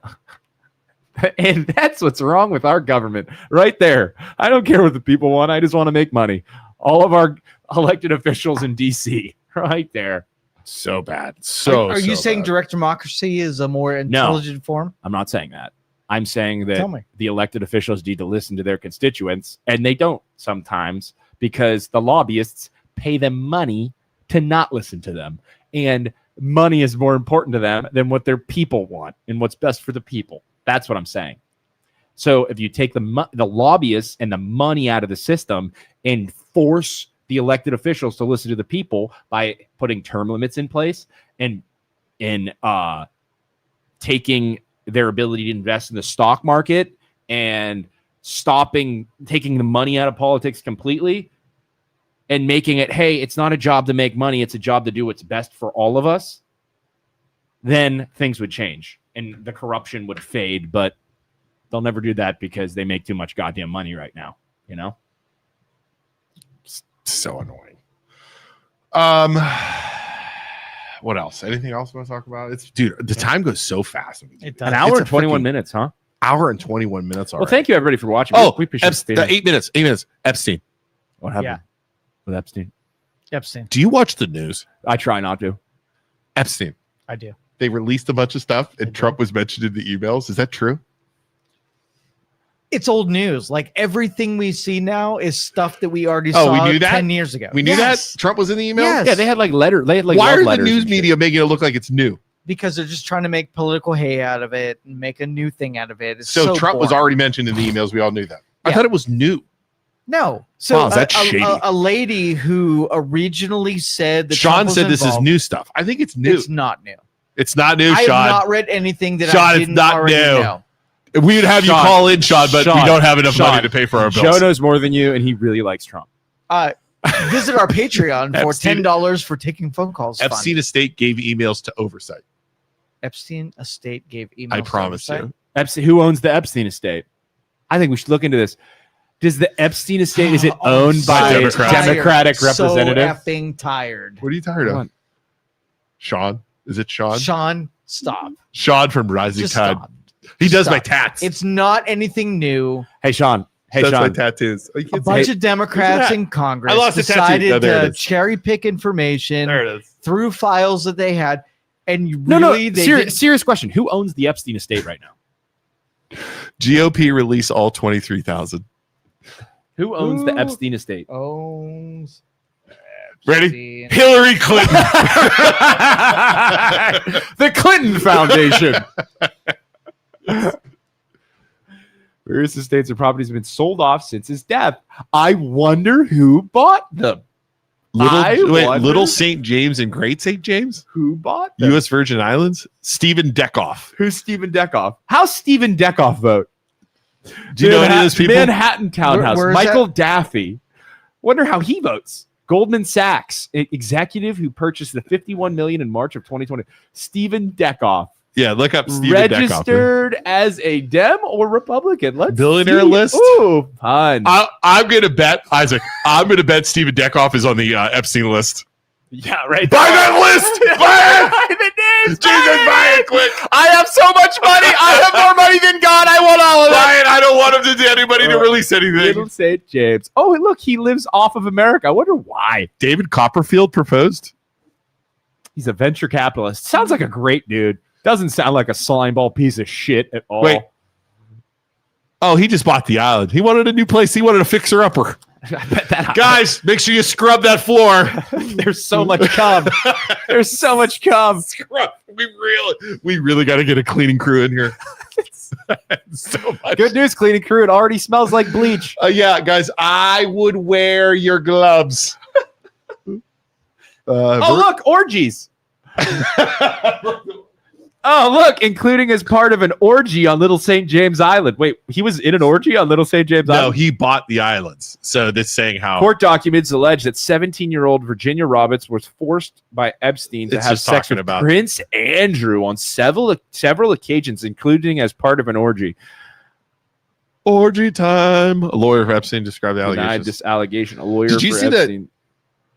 And that's what's wrong with our government right there. I don't care what the people want. I just want to make money. All of our elected officials in DC right there. So bad. Are you saying direct democracy is a more intelligent form? I'm not saying that. I'm saying that Tell me. the elected officials need to listen to their constituents, and they don't sometimes because the lobbyists pay them money to not listen to them. And money is more important to them than what their people want and what's best for the people. That's what I'm saying. So if you take the lobbyists and the money out of the system and force the elected officials to listen to the people by putting term limits in place and taking their ability to invest in the stock market and taking the money out of politics completely and making it, hey, it's not a job to make money, it's a job to do what's best for all of us, then things would change and the corruption would fade. But they'll never do that because they make too much goddamn money right now, you know? So annoying. What else? Anything else you want to talk about? Dude, the time goes so fast. It does. An hour and 21 minutes, huh? Hour and 21 minutes already. Well, thank you everybody for watching. We appreciate it. 8 minutes. 8 minutes. Epstein. What happened Yeah. with Epstein? Epstein. Do you watch the news? I try not to. Epstein. I do. They released a bunch of stuff and Trump was mentioned in the emails. Is that true? It's old news. Like everything we see now is stuff that we already saw we knew that? 10 years ago. We knew that Trump was in the emails? Yes. Yeah, they had like letter. They had like Why love are the letters news and media making it look like it's new? Because they're just trying to make political hay out of it and make a new thing out of it. It's So Trump was boring. already mentioned in the emails. We all knew that. I Yeah. thought it was new. No. So Wow, that's shady. a lady who originally said that Sean Trump was said this is involved- new stuff. I think it's new. It's not new. It's not new, I Sean. have not read anything that Sean, I it's didn't not already new. know. We would have you Sean, call in, Sean, but we Sean, don't have enough Sean, money to pay for our bills. Joe knows more than you, and he really likes Trump. Visit our Patreon for Epstein- $10 for taking phone calls. Fund. Epstein estate gave emails to oversight. Epstein estate gave emails. I to promise oversight? you. Epstein, who owns the Epstein estate? I think we should look into this. Does the Epstein estate is it owned by a Democrats. Democratic representative? So effing tired. What are you tired of? What? Sean? Is it Sean? Sean, stop. Sean from Rising Just Tide. stop. He does Stop. my tats. It's not anything new. Hey Sean. Hey Does my Sean. tattoos. Oh, you A can't bunch say- of Democrats that. in Congress I lost a tattoo. decided No, there it to is. cherry pick information There it is. through files that they had, and No. really they Serious question. Who owns the Epstein estate right now? GOP release all 23,000. Who owns the Who- Epstein estate? owns Ready? Epstein. Hillary Clinton. The Clinton Foundation. Various estates and properties have been sold off since his death. I wonder who bought them. Little St. James and Great St. James? Who bought them? U.S. Virgin Islands? Stephen Deckoff. Who's Stephen Deckoff? How's Stephen Deckoff vote? Do you know any of those people? Manhattan Townhouse. Where is Michael Daffy. Wonder how he votes. Goldman Sachs executive who purchased the $51 million in March of 2020. Stephen Deckoff. Yeah, look up Stephen Deckoff. Registered as a Dem or Republican. Let's Billionaire see. list? Ooh, fun. I'm going to bet, Isaac, I'm going to bet Stephen Deckoff is on the Epstein list. Yeah, right. Buy that list! Buy it! Buy the names! Jesus, buy it quick! I have so much money. I have more money than God. I want all of it. Buy it! I don't want him to anybody to release anything. Little St. James. Oh, and look, he lives off of America. I wonder why. David Copperfield proposed? He's a venture capitalist. Sounds like a great dude. Doesn't sound like a slimeball piece of shit at all. Wait. Oh, he just bought the island. He wanted a new place. He wanted a fixer-upper. I bet that Guys, make sure you scrub that floor. There's so much cum. There's so much cum. Scrub. We really got to get a cleaning crew in here. So much. Good news, cleaning crew. It already smells like bleach. Yeah, guys, I would wear your gloves. Oh, look, orgies. Oh, look, including as part of an orgy on Little St. James Island. Wait, he was in an orgy on Little St. James No, Island? he bought the islands. So this saying how Court documents allege that 17-year-old Virginia Roberts was forced by Epstein to It's have just sex talking with about- Prince Andrew on several occasions, including as part of an orgy. Orgy time. A lawyer for Epstein described the Denied allegations. this allegation. A lawyer. Did you for see that? Epstein.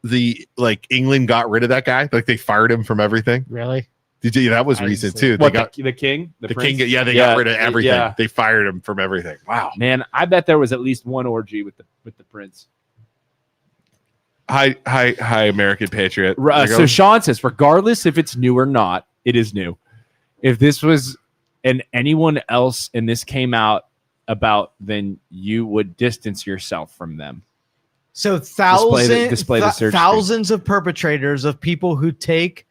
The England got rid of that guy. Like they fired him from everything. Really? Did you? That was I didn't recent see too. it. They What, got the king? The king. prince? Yeah, they got rid of everything. Yeah. They fired him from everything. Wow. Man, I bet there was at least one orgy with the prince. Hi, American patriot. So Sean says, regardless if it's new or not, it is new. If this was anyone else and this came out about, then you would distance yourself from them. So Display the search thousands of perpetrators of people who took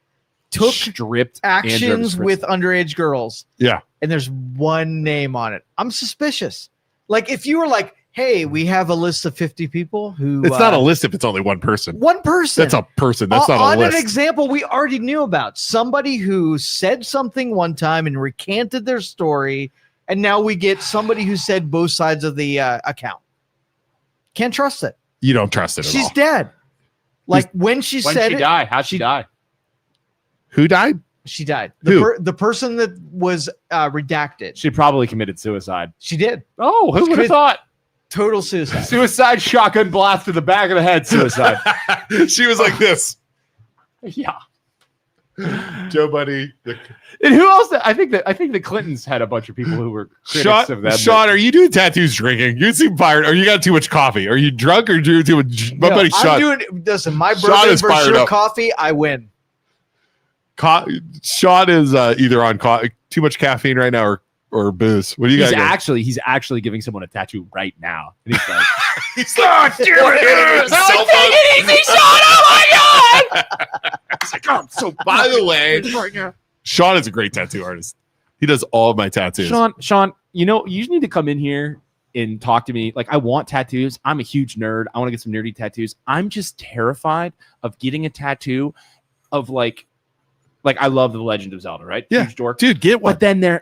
stripped actions with underage girls. Yeah. And there's one name on it. I'm suspicious. Like if you were like, hey, we have a list of 50 people who It's not a list if it's only one person. One person. That's a person. That's not a on list. an example we already knew about. Somebody who said something one time and recanted their story, and now we get somebody who said both sides of the account. Can't trust it. You don't trust it at She's all. dead. Like when she When said she it, died, how'd she die? Who died? she died. Who? The person that was redacted. She probably committed suicide. She did. Oh, who would have Could- thought? Total suicide. Suicide, shotgun blast to the back of the head, suicide. She was like this. Yeah. Joe Buddy. And who else? I think the Clintons had a bunch of people who were critics of them. Sean, are you doing tattoos drinking? You seem fired. Or you got too much coffee? Are you drunk or do too much? My buddy I'm Sean. doing. Listen, my Sean birthday is versus fired your up. coffee, I win. Sean is either on too much caffeine right now or booze. What do you he's got? he's actually giving someone a tattoo right now. And he's like, He's like, take it easy, Sean! Oh my god! He's like, oh, so by the way, Sean is a great tattoo artist. He does all of my tattoos. Sean, you just need to come in here and talk to me. Like, I want tattoos. I'm a huge nerd. I want to get some nerdy tattoos. I'm just terrified of getting a tattoo of like I love The Legend of Zelda, right? Yeah. Huge dork. Dude, get one. But then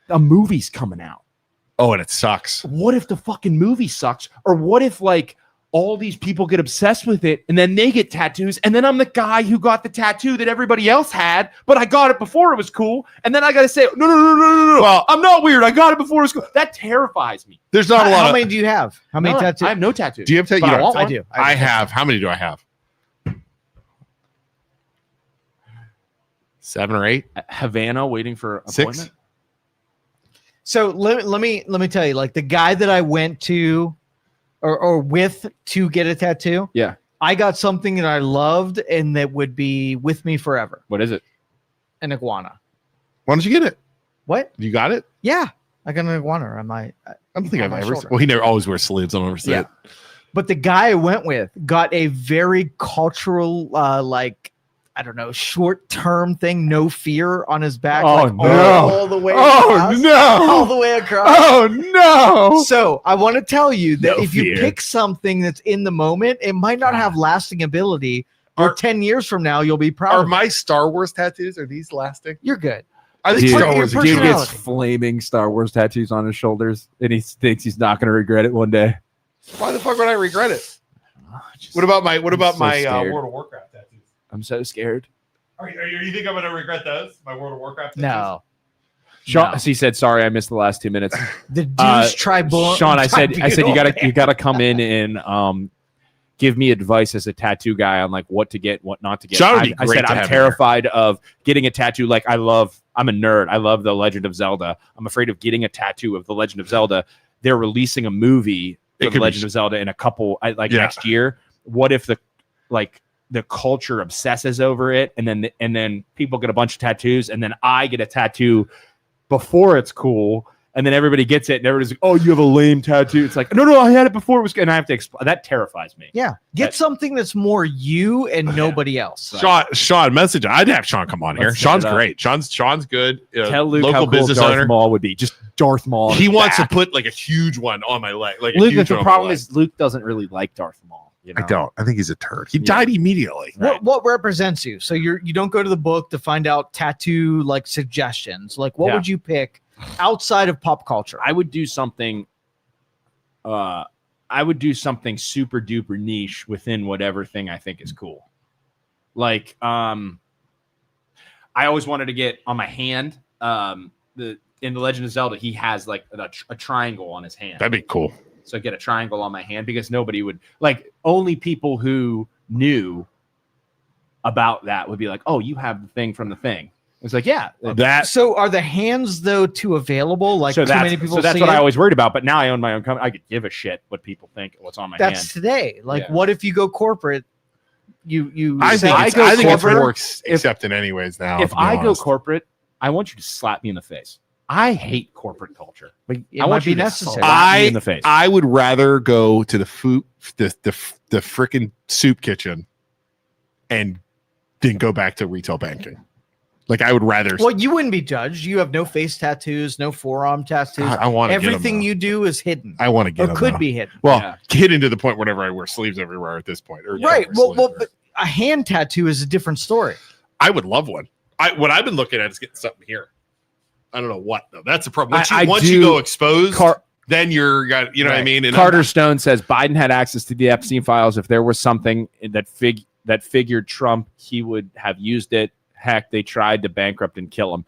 a movie's coming out. Oh, and it sucks. What if the fucking movie sucks? Or what if like all these people get obsessed with it and then they get tattoos and then I'm the guy who got the tattoo that everybody else had, but I got it before it was cool. And then I got to say, no. Well, I'm not weird. I got it before it was cool. That terrifies me. There's not a lot How of. many do you have? How many No, tattoos? I have no tattoos. Do you have tattoos? But You I don't. want one. I do. I have. How many do I have? 7 or 8. Havana waiting for 6. appointment. So let me tell you, like the guy that I went to or with to get a tattoo, Yeah. I got something that I loved and that would be with me forever. What is it? An iguana. Why don't you get it? What? You got it? Yeah, I got an iguana on my. I don't think On I've my ever. shoulder. Well, he never always wears sleeves. I don't ever see Yeah. it. But the guy I went with got a very cultural, like I don't know, short-term thing, no fear on his back, Oh, like no. all the way across, all the way across. Oh no! So I want to tell you that No if you fear. pick something that's in the moment, it might not have lasting ability. Or Are- 10 years from now, you'll be proud. Are of it. my Star Wars tattoos? Are these lasting? You're good. I think Dude, Star your Wars. person- Dude gets personality. flaming Star Wars tattoos on his shoulders, and he thinks he's not going to regret it one day. Why the fuck would I regret it? Just- What about my so scared. World of Warcraft tattoos? I'm so scared. You think I'm gonna regret those? My World of Warcraft tattoos? No. Sean, No. he said, "Sorry, I missed the last 2 minutes." The douche tribunal. Sean, I said you gotta come in and give me advice as a tattoo guy on like what to get, what not to get. Sean would be I great said to I'm have terrified of getting a tattoo. Like I'm a nerd. I love The Legend of Zelda. I'm afraid of getting a tattoo of The Legend of Zelda. They're releasing a movie It for could The be- Legend of Zelda in a couple Yeah. next year. What if the culture obsesses over it, and then people get a bunch of tattoos, and then I get a tattoo before it's cool, and then everybody gets it, and everybody's like, "Oh, you have a lame tattoo." It's like, no, I had it before it was, and I have to explain. That terrifies me. Yeah. Get That- something that's more you and nobody else. Sean, message. I'd have Sean come on here. Let's set Sean's it up. great. Sean's good. Tell Luke local how cool business Darth owner. Maul would be. Just Darth Maul. on He his wants back. to put like a huge one on my leg. Like a Luke. huge The one on my problem leg. is Luke doesn't really like Darth Maul. You know? I don't. I think he's a turd. He Yeah. died immediately. Right. What represents you? So you don't go to the book to find out tattoo like suggestions. Like what Yeah. would you pick outside of pop culture? I would do something. I would do something super duper niche within whatever thing I think is cool. Like, I always wanted to get on my hand the in The Legend of Zelda, he has like a triangle on his hand. That'd be cool. So I get a triangle on my hand because nobody would like. Only people who knew about that would be like, "Oh, you have the thing from the thing." It's like, yeah, That So are the hands though too available? Like so too that's, many people. so that's see what it? I always worried about. But now I own my own company. I could give a shit what people think. What's on my That's hand. today. Like, Yeah. what if you go corporate? You. I think say- it's, go I think it's corporate, more accepted anyways now. If to be I go honest. corporate, I want you to slap me in the face. I hate corporate culture. But it I might want be you to necessary. slap me in the face. I would rather go to the freaking soup kitchen and then go back to retail banking. Like I would rather. Well, you wouldn't be judged. You have no face tattoos, no forearm tattoos. I want to Everything you do is hidden. I want to get or them, could though. be hidden. Well, Yeah. hidden to the point whenever I wear sleeves everywhere at this point. Or Right. never Well, sleeves. but a hand tattoo is a different story. I would love one. What I've been looking at is getting something here. I don't know what though. That's the problem. Once you go exposed, then you're got. You know what I mean? And Carter Stone says Biden had access to the Epstein files. If there was something that figured Trump, he would have used it. Heck, they tried to bankrupt and kill him.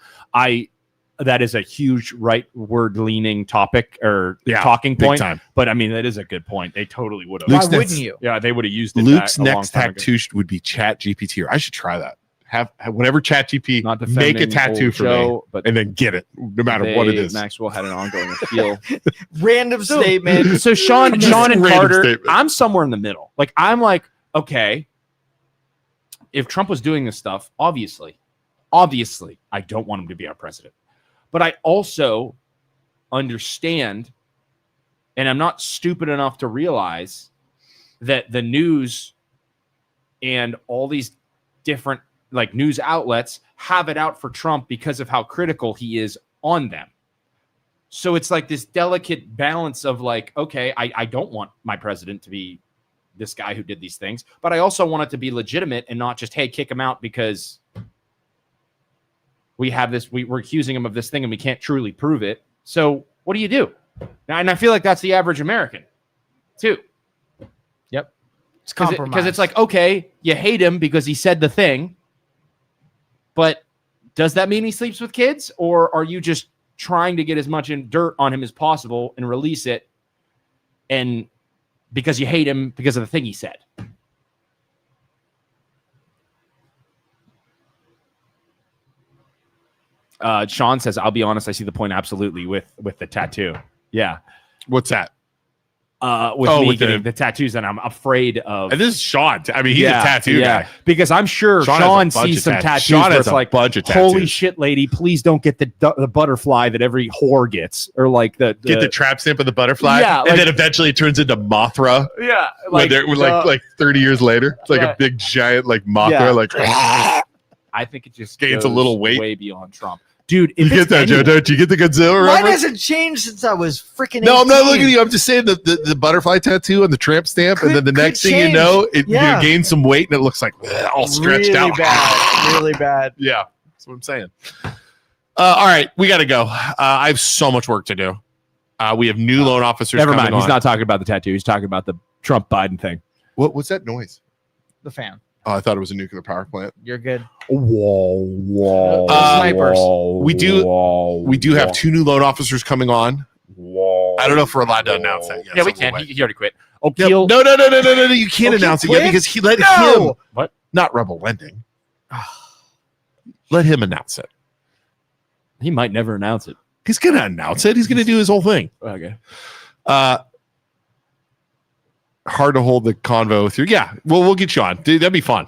That is a huge rightward leaning topic or talking big point. time. But I mean, that is a good point. They totally would have. Why Luke's wouldn't next- you? Yeah, they would have used it. Luke's a long next time ago. tattoo would be Chat GPT. I should try that. Have whenever Chat GPT Not make a defending tattoo old for me, Joe, but and then get it no matter what it is. Maxwell had an ongoing appeal. Random statement. So Sean and Random Carter, statement. I'm somewhere in the middle. Like I'm like, okay, if Trump was doing this stuff, obviously, I don't want him to be our president. But I also understand, and I'm not stupid enough to realize that the news and all these different like news outlets have it out for Trump because of how critical he is on them. So it's like this delicate balance of like, okay, I don't want my president to be this guy who did these things, but I also want it to be legitimate and not just, hey, kick him out because we have this, we're accusing him of this thing and we can't truly prove it. So what do you do? And I feel like that's the average American too. Yep. It's compromise. Because it's like, okay, you hate him because he said the thing, but does that mean he sleeps with kids? Or are you just trying to get as much dirt on him as possible and release it? And because you hate him because of the thing he said. Sean says, I'll be honest, I see the point absolutely with the tattoo. Yeah. What's that? With me with getting the tattoos, and I'm afraid of. And this is Sean. I mean, he's a tattoo guy. Because I'm sure Sean Sean has a bunch sees of some tattoos. tattoos Sean where has it's a like, bunch of holy tattoos. shit, lady, please don't get the butterfly that every whore gets, or like Get the trap stamp of the butterfly, Yeah, and like- then eventually it turns into Mothra. yeah, Like, like 30 years later, it's like Yeah. a big giant like Mothra. Yeah. Like I think it just Gains a goes little weight. way beyond Trump, dude. you If get it's that, Joe? anyone- Don't you get the Godzilla? Mine reference? hasn't changed since I was freaking. No, I'm not 18. looking at you. I'm just saying the butterfly tattoo and the tramp stamp, and then the Could next thing change. you know, it Yeah. you gain some weight and it looks like all stretched really out. bad. Really bad. Yeah, that's what I'm saying. All right, we got to go. I have so much work to do. We have new loan officers. Never coming mind. He's on. not talking about the tattoo. He's talking about the Trump Biden thing. What's that noise? The fan. Oh, I thought it was a nuclear power plant. You're good. Whoa, Snipers. We do have two new loan officers coming on. I don't know if we're allowed to announce that yet. Yeah, we so can. we'll wait. He already quit. No, O'Keel. no. You can't O'Keel announce it yet quit? because he let No. him. What? Not Rebel Lending. Let him announce it. He might never announce it. He's gonna announce it. He's gonna do his whole thing. Okay. Hard to hold the convo through. Yeah, we'll get you on. Dude, that'd be fun.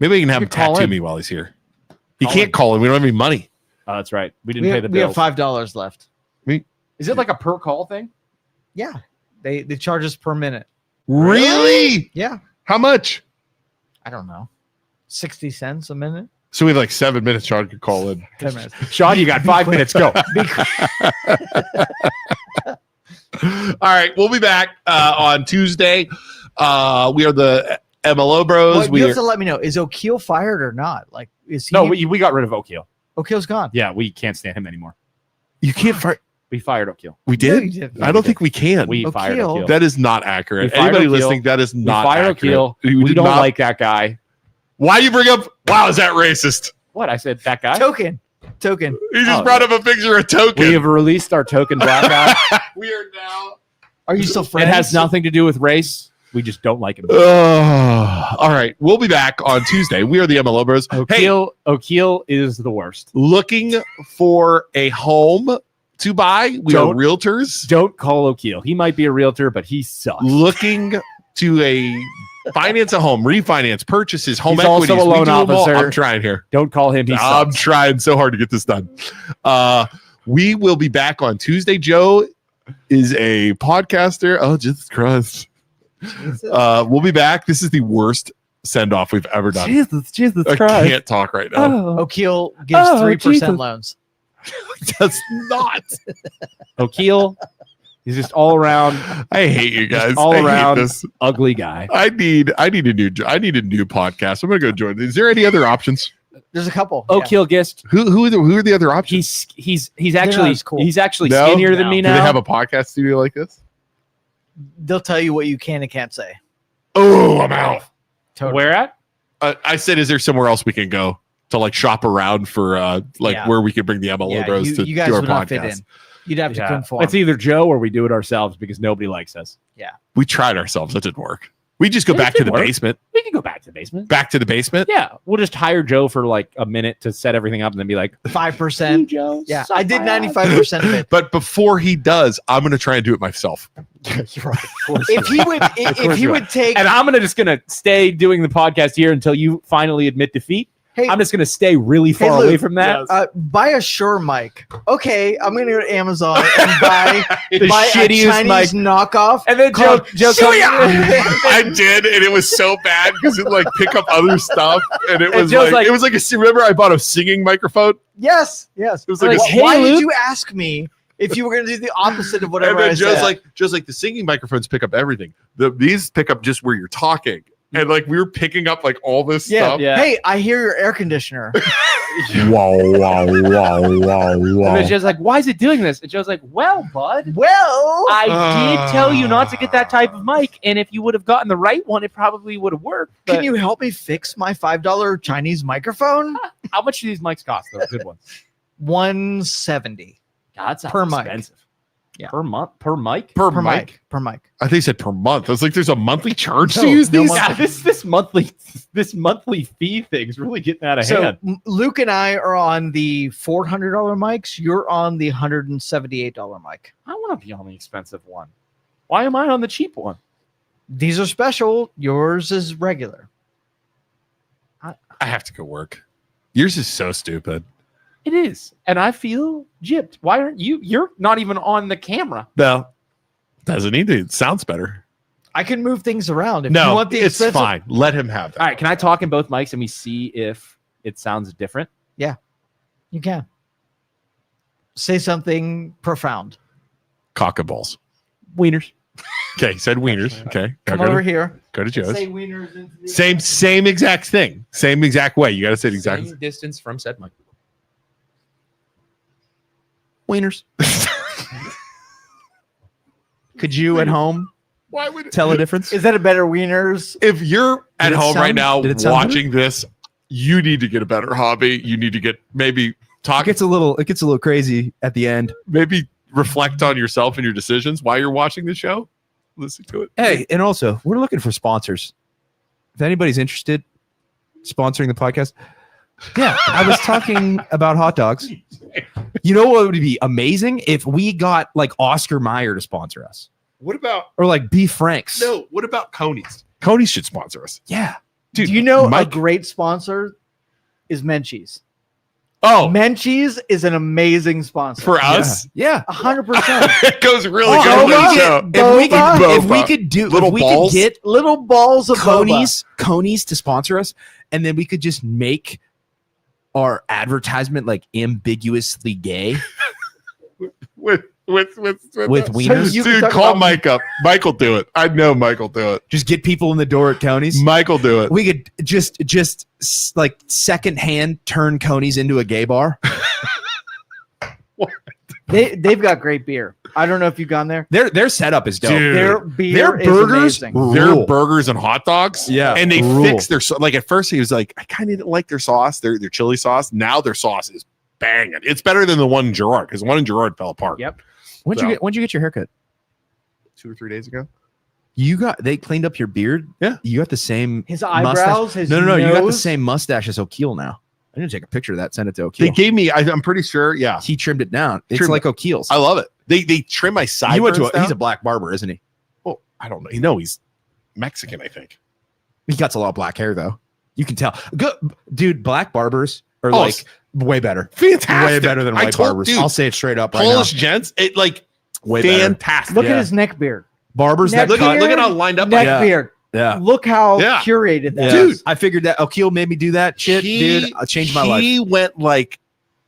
Maybe we can have You him could call tattoo in. me while he's here. He Call can't in. call in. We don't have any money. Oh, that's right. We didn't pay the We have bill. $5 left. Is it like a per call thing? Yeah. They charge us per minute. Really? Yeah. How much? I don't know. 60 cents a minute. So we have like 7 minutes. Sean could call in. 10 minutes. Sean, you got 5 minutes. Go. All right, we'll be back on Tuesday. We are the MLO Bros. Well, you have to let me know. Is O'Keel fired or not? Like, is he? No, we got rid of O'Keel. O'Keel's gone. Yeah, we can't stand him anymore. You can't fire. We fired O'Keel. We No, did. you didn't. I don't think we can. We fired O'Keel. O'Keel. That is not accurate. We fired Anybody O'Keel. listening, that is We not fired accurate. O'Keel. We We did don't not- like that guy. Why you bring up? Wow, is that racist? What? I said that guy? Token. token. He just Oh, brought up a picture of Token. We have released our token blackout. We are now. Are you still friends? It has nothing to do with race. We just don't like him. All right. We'll be back on Tuesday. We are the MLO Bros. Hey, O'Keel is the worst. looking for a home to buy. We are Don't- realtors. Don't call O'Keel. He might be a realtor, but he sucks. Looking to finance a home, refinance, purchases, home He's also equities. a We loan do them all. officer. I'm trying here. Don't call him. He I'm sucks. trying so hard to get this done. We will be back on Tuesday. Joe is a podcaster. Oh, Jesus Christ. We'll be back. This is the worst send off we've ever done. Jesus I can't talk right now. O'Keel gives Oh, 3% Jesus. loans. Does not. O'Keel, he's just all around I hate you guys. all I hate around this. ugly guy. I need a new podcast. I'm gonna go join. Is there any other options? There's a couple. O'Keel Gist. Who are the other options? He's not actually as cool. he's actually No? skinnier than No. me Do now. they have a podcast studio like this? They'll tell you what you can and can't say. Oh, I'm out. Totally. Where at? I said, is there somewhere else we can go to like shop around for Yeah. where we could bring the MLO Yeah, Bros to you guys do our would not fit podcast? in. You'd have to conform. It's either Joe or we do it ourselves because nobody likes us. We tried ourselves. That didn't work. We just go It back to did the work. basement. We can go back to the basement. Back to the basement. Yeah, we'll just hire Joe for like a minute to set everything up and then be like, 5%. Joe. Yeah, suck I did my ass." 95% of it. But before he does, I'm going to try and do it myself. You're right. Of course If he would, if course he you would take, And I'm just gonna stay doing the podcast here until you finally admit defeat. hey, I'm just gonna stay really far Luke, away from that. buy a Shure mic. Okay, I'm gonna go to Amazon and buy The buy a shittiest Chinese knockoff. And then Joe, called Joe comes, I did, and it was so bad because it like pick up other stuff, and it And was Joe's like, like- it was like a. Remember, I bought a singing microphone. Yes. It was like, Like, a, hey, Why did Luke. you ask me if you were gonna do the opposite of and whatever then I Joe's said? like the singing microphones pick up everything. These pick up just where you're talking, and like we were picking up like all this stuff. Yeah. Hey, I hear your air conditioner. And then Joe's like, why is it doing this? And Joe's like, well, bud, Well, I did tell you not to get that type of mic. And if you would have gotten the right one, it probably would have worked. But can you help me fix my $5 Chinese microphone? how much do these mics cost? They're good ones. $170 God, that's Per mic. expensive. Yeah. Per month, per mic. Per per mic. mic. Per mic. I think he said per month. I was like, there's a monthly charge to No, use no these. Yeah, this monthly fee thing's really getting out of So hand. Luke and I are on the $400 mics. You're on the $178 mic. I want to be on the expensive one. Why am I on the cheap one? These are special. Yours is regular. I have to go work. Yours is so stupid. It is, and I feel gypped. Why aren't you? You're not even on the camera. No, doesn't need to. It sounds better. I can move things around. If you No, want the it's expensive, fine. Let him have that. All right, can I talk in both mics and we see if it sounds different? you can. Say something profound. Cock and balls. Wieners. Okay, said wieners. Okay, Come go over to, here. go to Joe's. Say wieners into the Same exact thing. Same exact way. You got to say it exactly. Same distance from said mic. Wieners. Could you at home Why would tell a difference? Is that a better wieners? if you're at Did it home right sound- now did it sound watching this, you need to get a better hobby. You need to get maybe talk, It gets a little crazy at the end. maybe reflect on yourself and your decisions while you're watching the show. Listen to it. Hey, and also we're looking for sponsors. If anybody's interested, sponsoring the podcast. Yeah, I was talking about hot dogs. You know what would be amazing if we got like Oscar Mayer to sponsor us, What about or like Beef Franks. no? What about Coney's? Coney's should sponsor us, Yeah, dude. Do you know Mike- a great sponsor is Menchie's? Oh, Menchie's is an amazing sponsor. for us, yeah. 100%. it goes really Oh, good. boba? with the show. Boba? If we could do, Little if we balls? could get Little balls of Coney's to sponsor us, and then we could just make our advertisement like ambiguously gay with with So wieners. you can Dude, talk call about- Mike up. Mike will do it. I know Mike will do it. Just get people in the door at Coney's. Mike will do it. We could just like secondhand turn Coney's into a gay bar. They've got great beer. I don't know if you've gone there. Their setup is dope. Dude. Their beer Their is burgers amazing. Their rule. burgers and hot dogs. Yeah, And they rule. fix their like at first he was like, I kind of didn't like their sauce, their chili sauce. Now their sauce is banging. It's better than the one in Girard because the one in Girard fell apart. Yep. When'd you get your haircut? 2 or 3 days ago. They cleaned up your beard. Yeah. You got the same His eyebrows, his No. You got the nose. same mustache as O'Keel now. I need to take a picture of that. Send it to They O'Keel. gave me. I'm pretty sure. Yeah, He trimmed it down. It's Trimmed like O'Keel's. I love it. They trim my sideburns. He went to. down. He's a black barber, isn't he? Well, I don't know. No, he's Mexican, I think. He cuts a lot of black hair though. You can tell. Good dude. Black barbers are Oh, like way better. Fantastic. Way better than I white told- barbers. dude, I'll say it straight up right Polish now. gents, it like Way better. fantastic. Look Yeah. at his neck beard. Barbers Neck that Look cut. at how lined up. Neck Yeah. beard. Yeah. Look how Yeah. curated that Dude, is. I figured that O'Keel made me do that shit, dude. I changed my life. He went like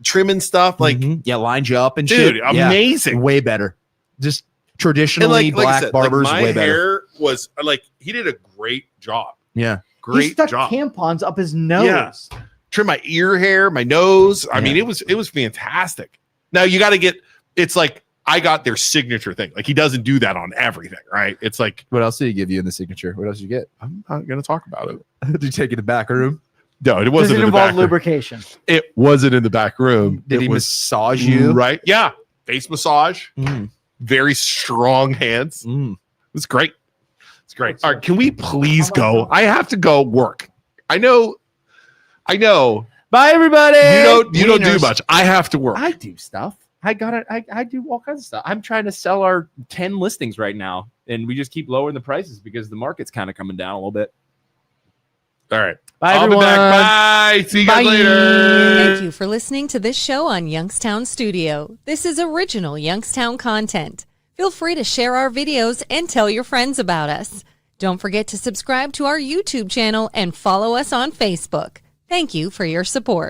trimming stuff, like Mhm. Yeah, lined you up and dude, shit. Yeah. amazing. Way better. Just And traditionally like I black said, barbers, like my way better. hair was like he did a great job. Yeah. He Great stuck job. tampons up his nose. Yeah. Trim my ear hair, my nose. I Yeah. mean, it was fantastic. Now you got to get. It's like I got their signature thing. Like he doesn't do that on everything, right? It's like What else did he give you in the signature? What else did you get? I'm not gonna talk about it. Did you take it to the back room? No, it Does wasn't it in the back involve room. lubrication? It wasn't in the back room. Did it he was massage you? right? Yeah, face massage. Mm. Very strong hands. Mm. It was great. It's great. All right, can we please go? I have to go work. I know. Bye, everybody. You don't do Wieners. much. I have to work. I do stuff. I do all kinds of stuff. I'm trying to sell our 10 listings right now, and we just keep lowering the prices because the market's kind of coming down a little bit. All right. Bye, I'll everyone. be back. Bye. See you guys Bye. later. Thank you for listening to this show on Youngstown Studio. This is original Youngstown content. Feel free to share our videos and tell your friends about us. Don't forget to subscribe to our YouTube channel and follow us on Facebook. Thank you for your support.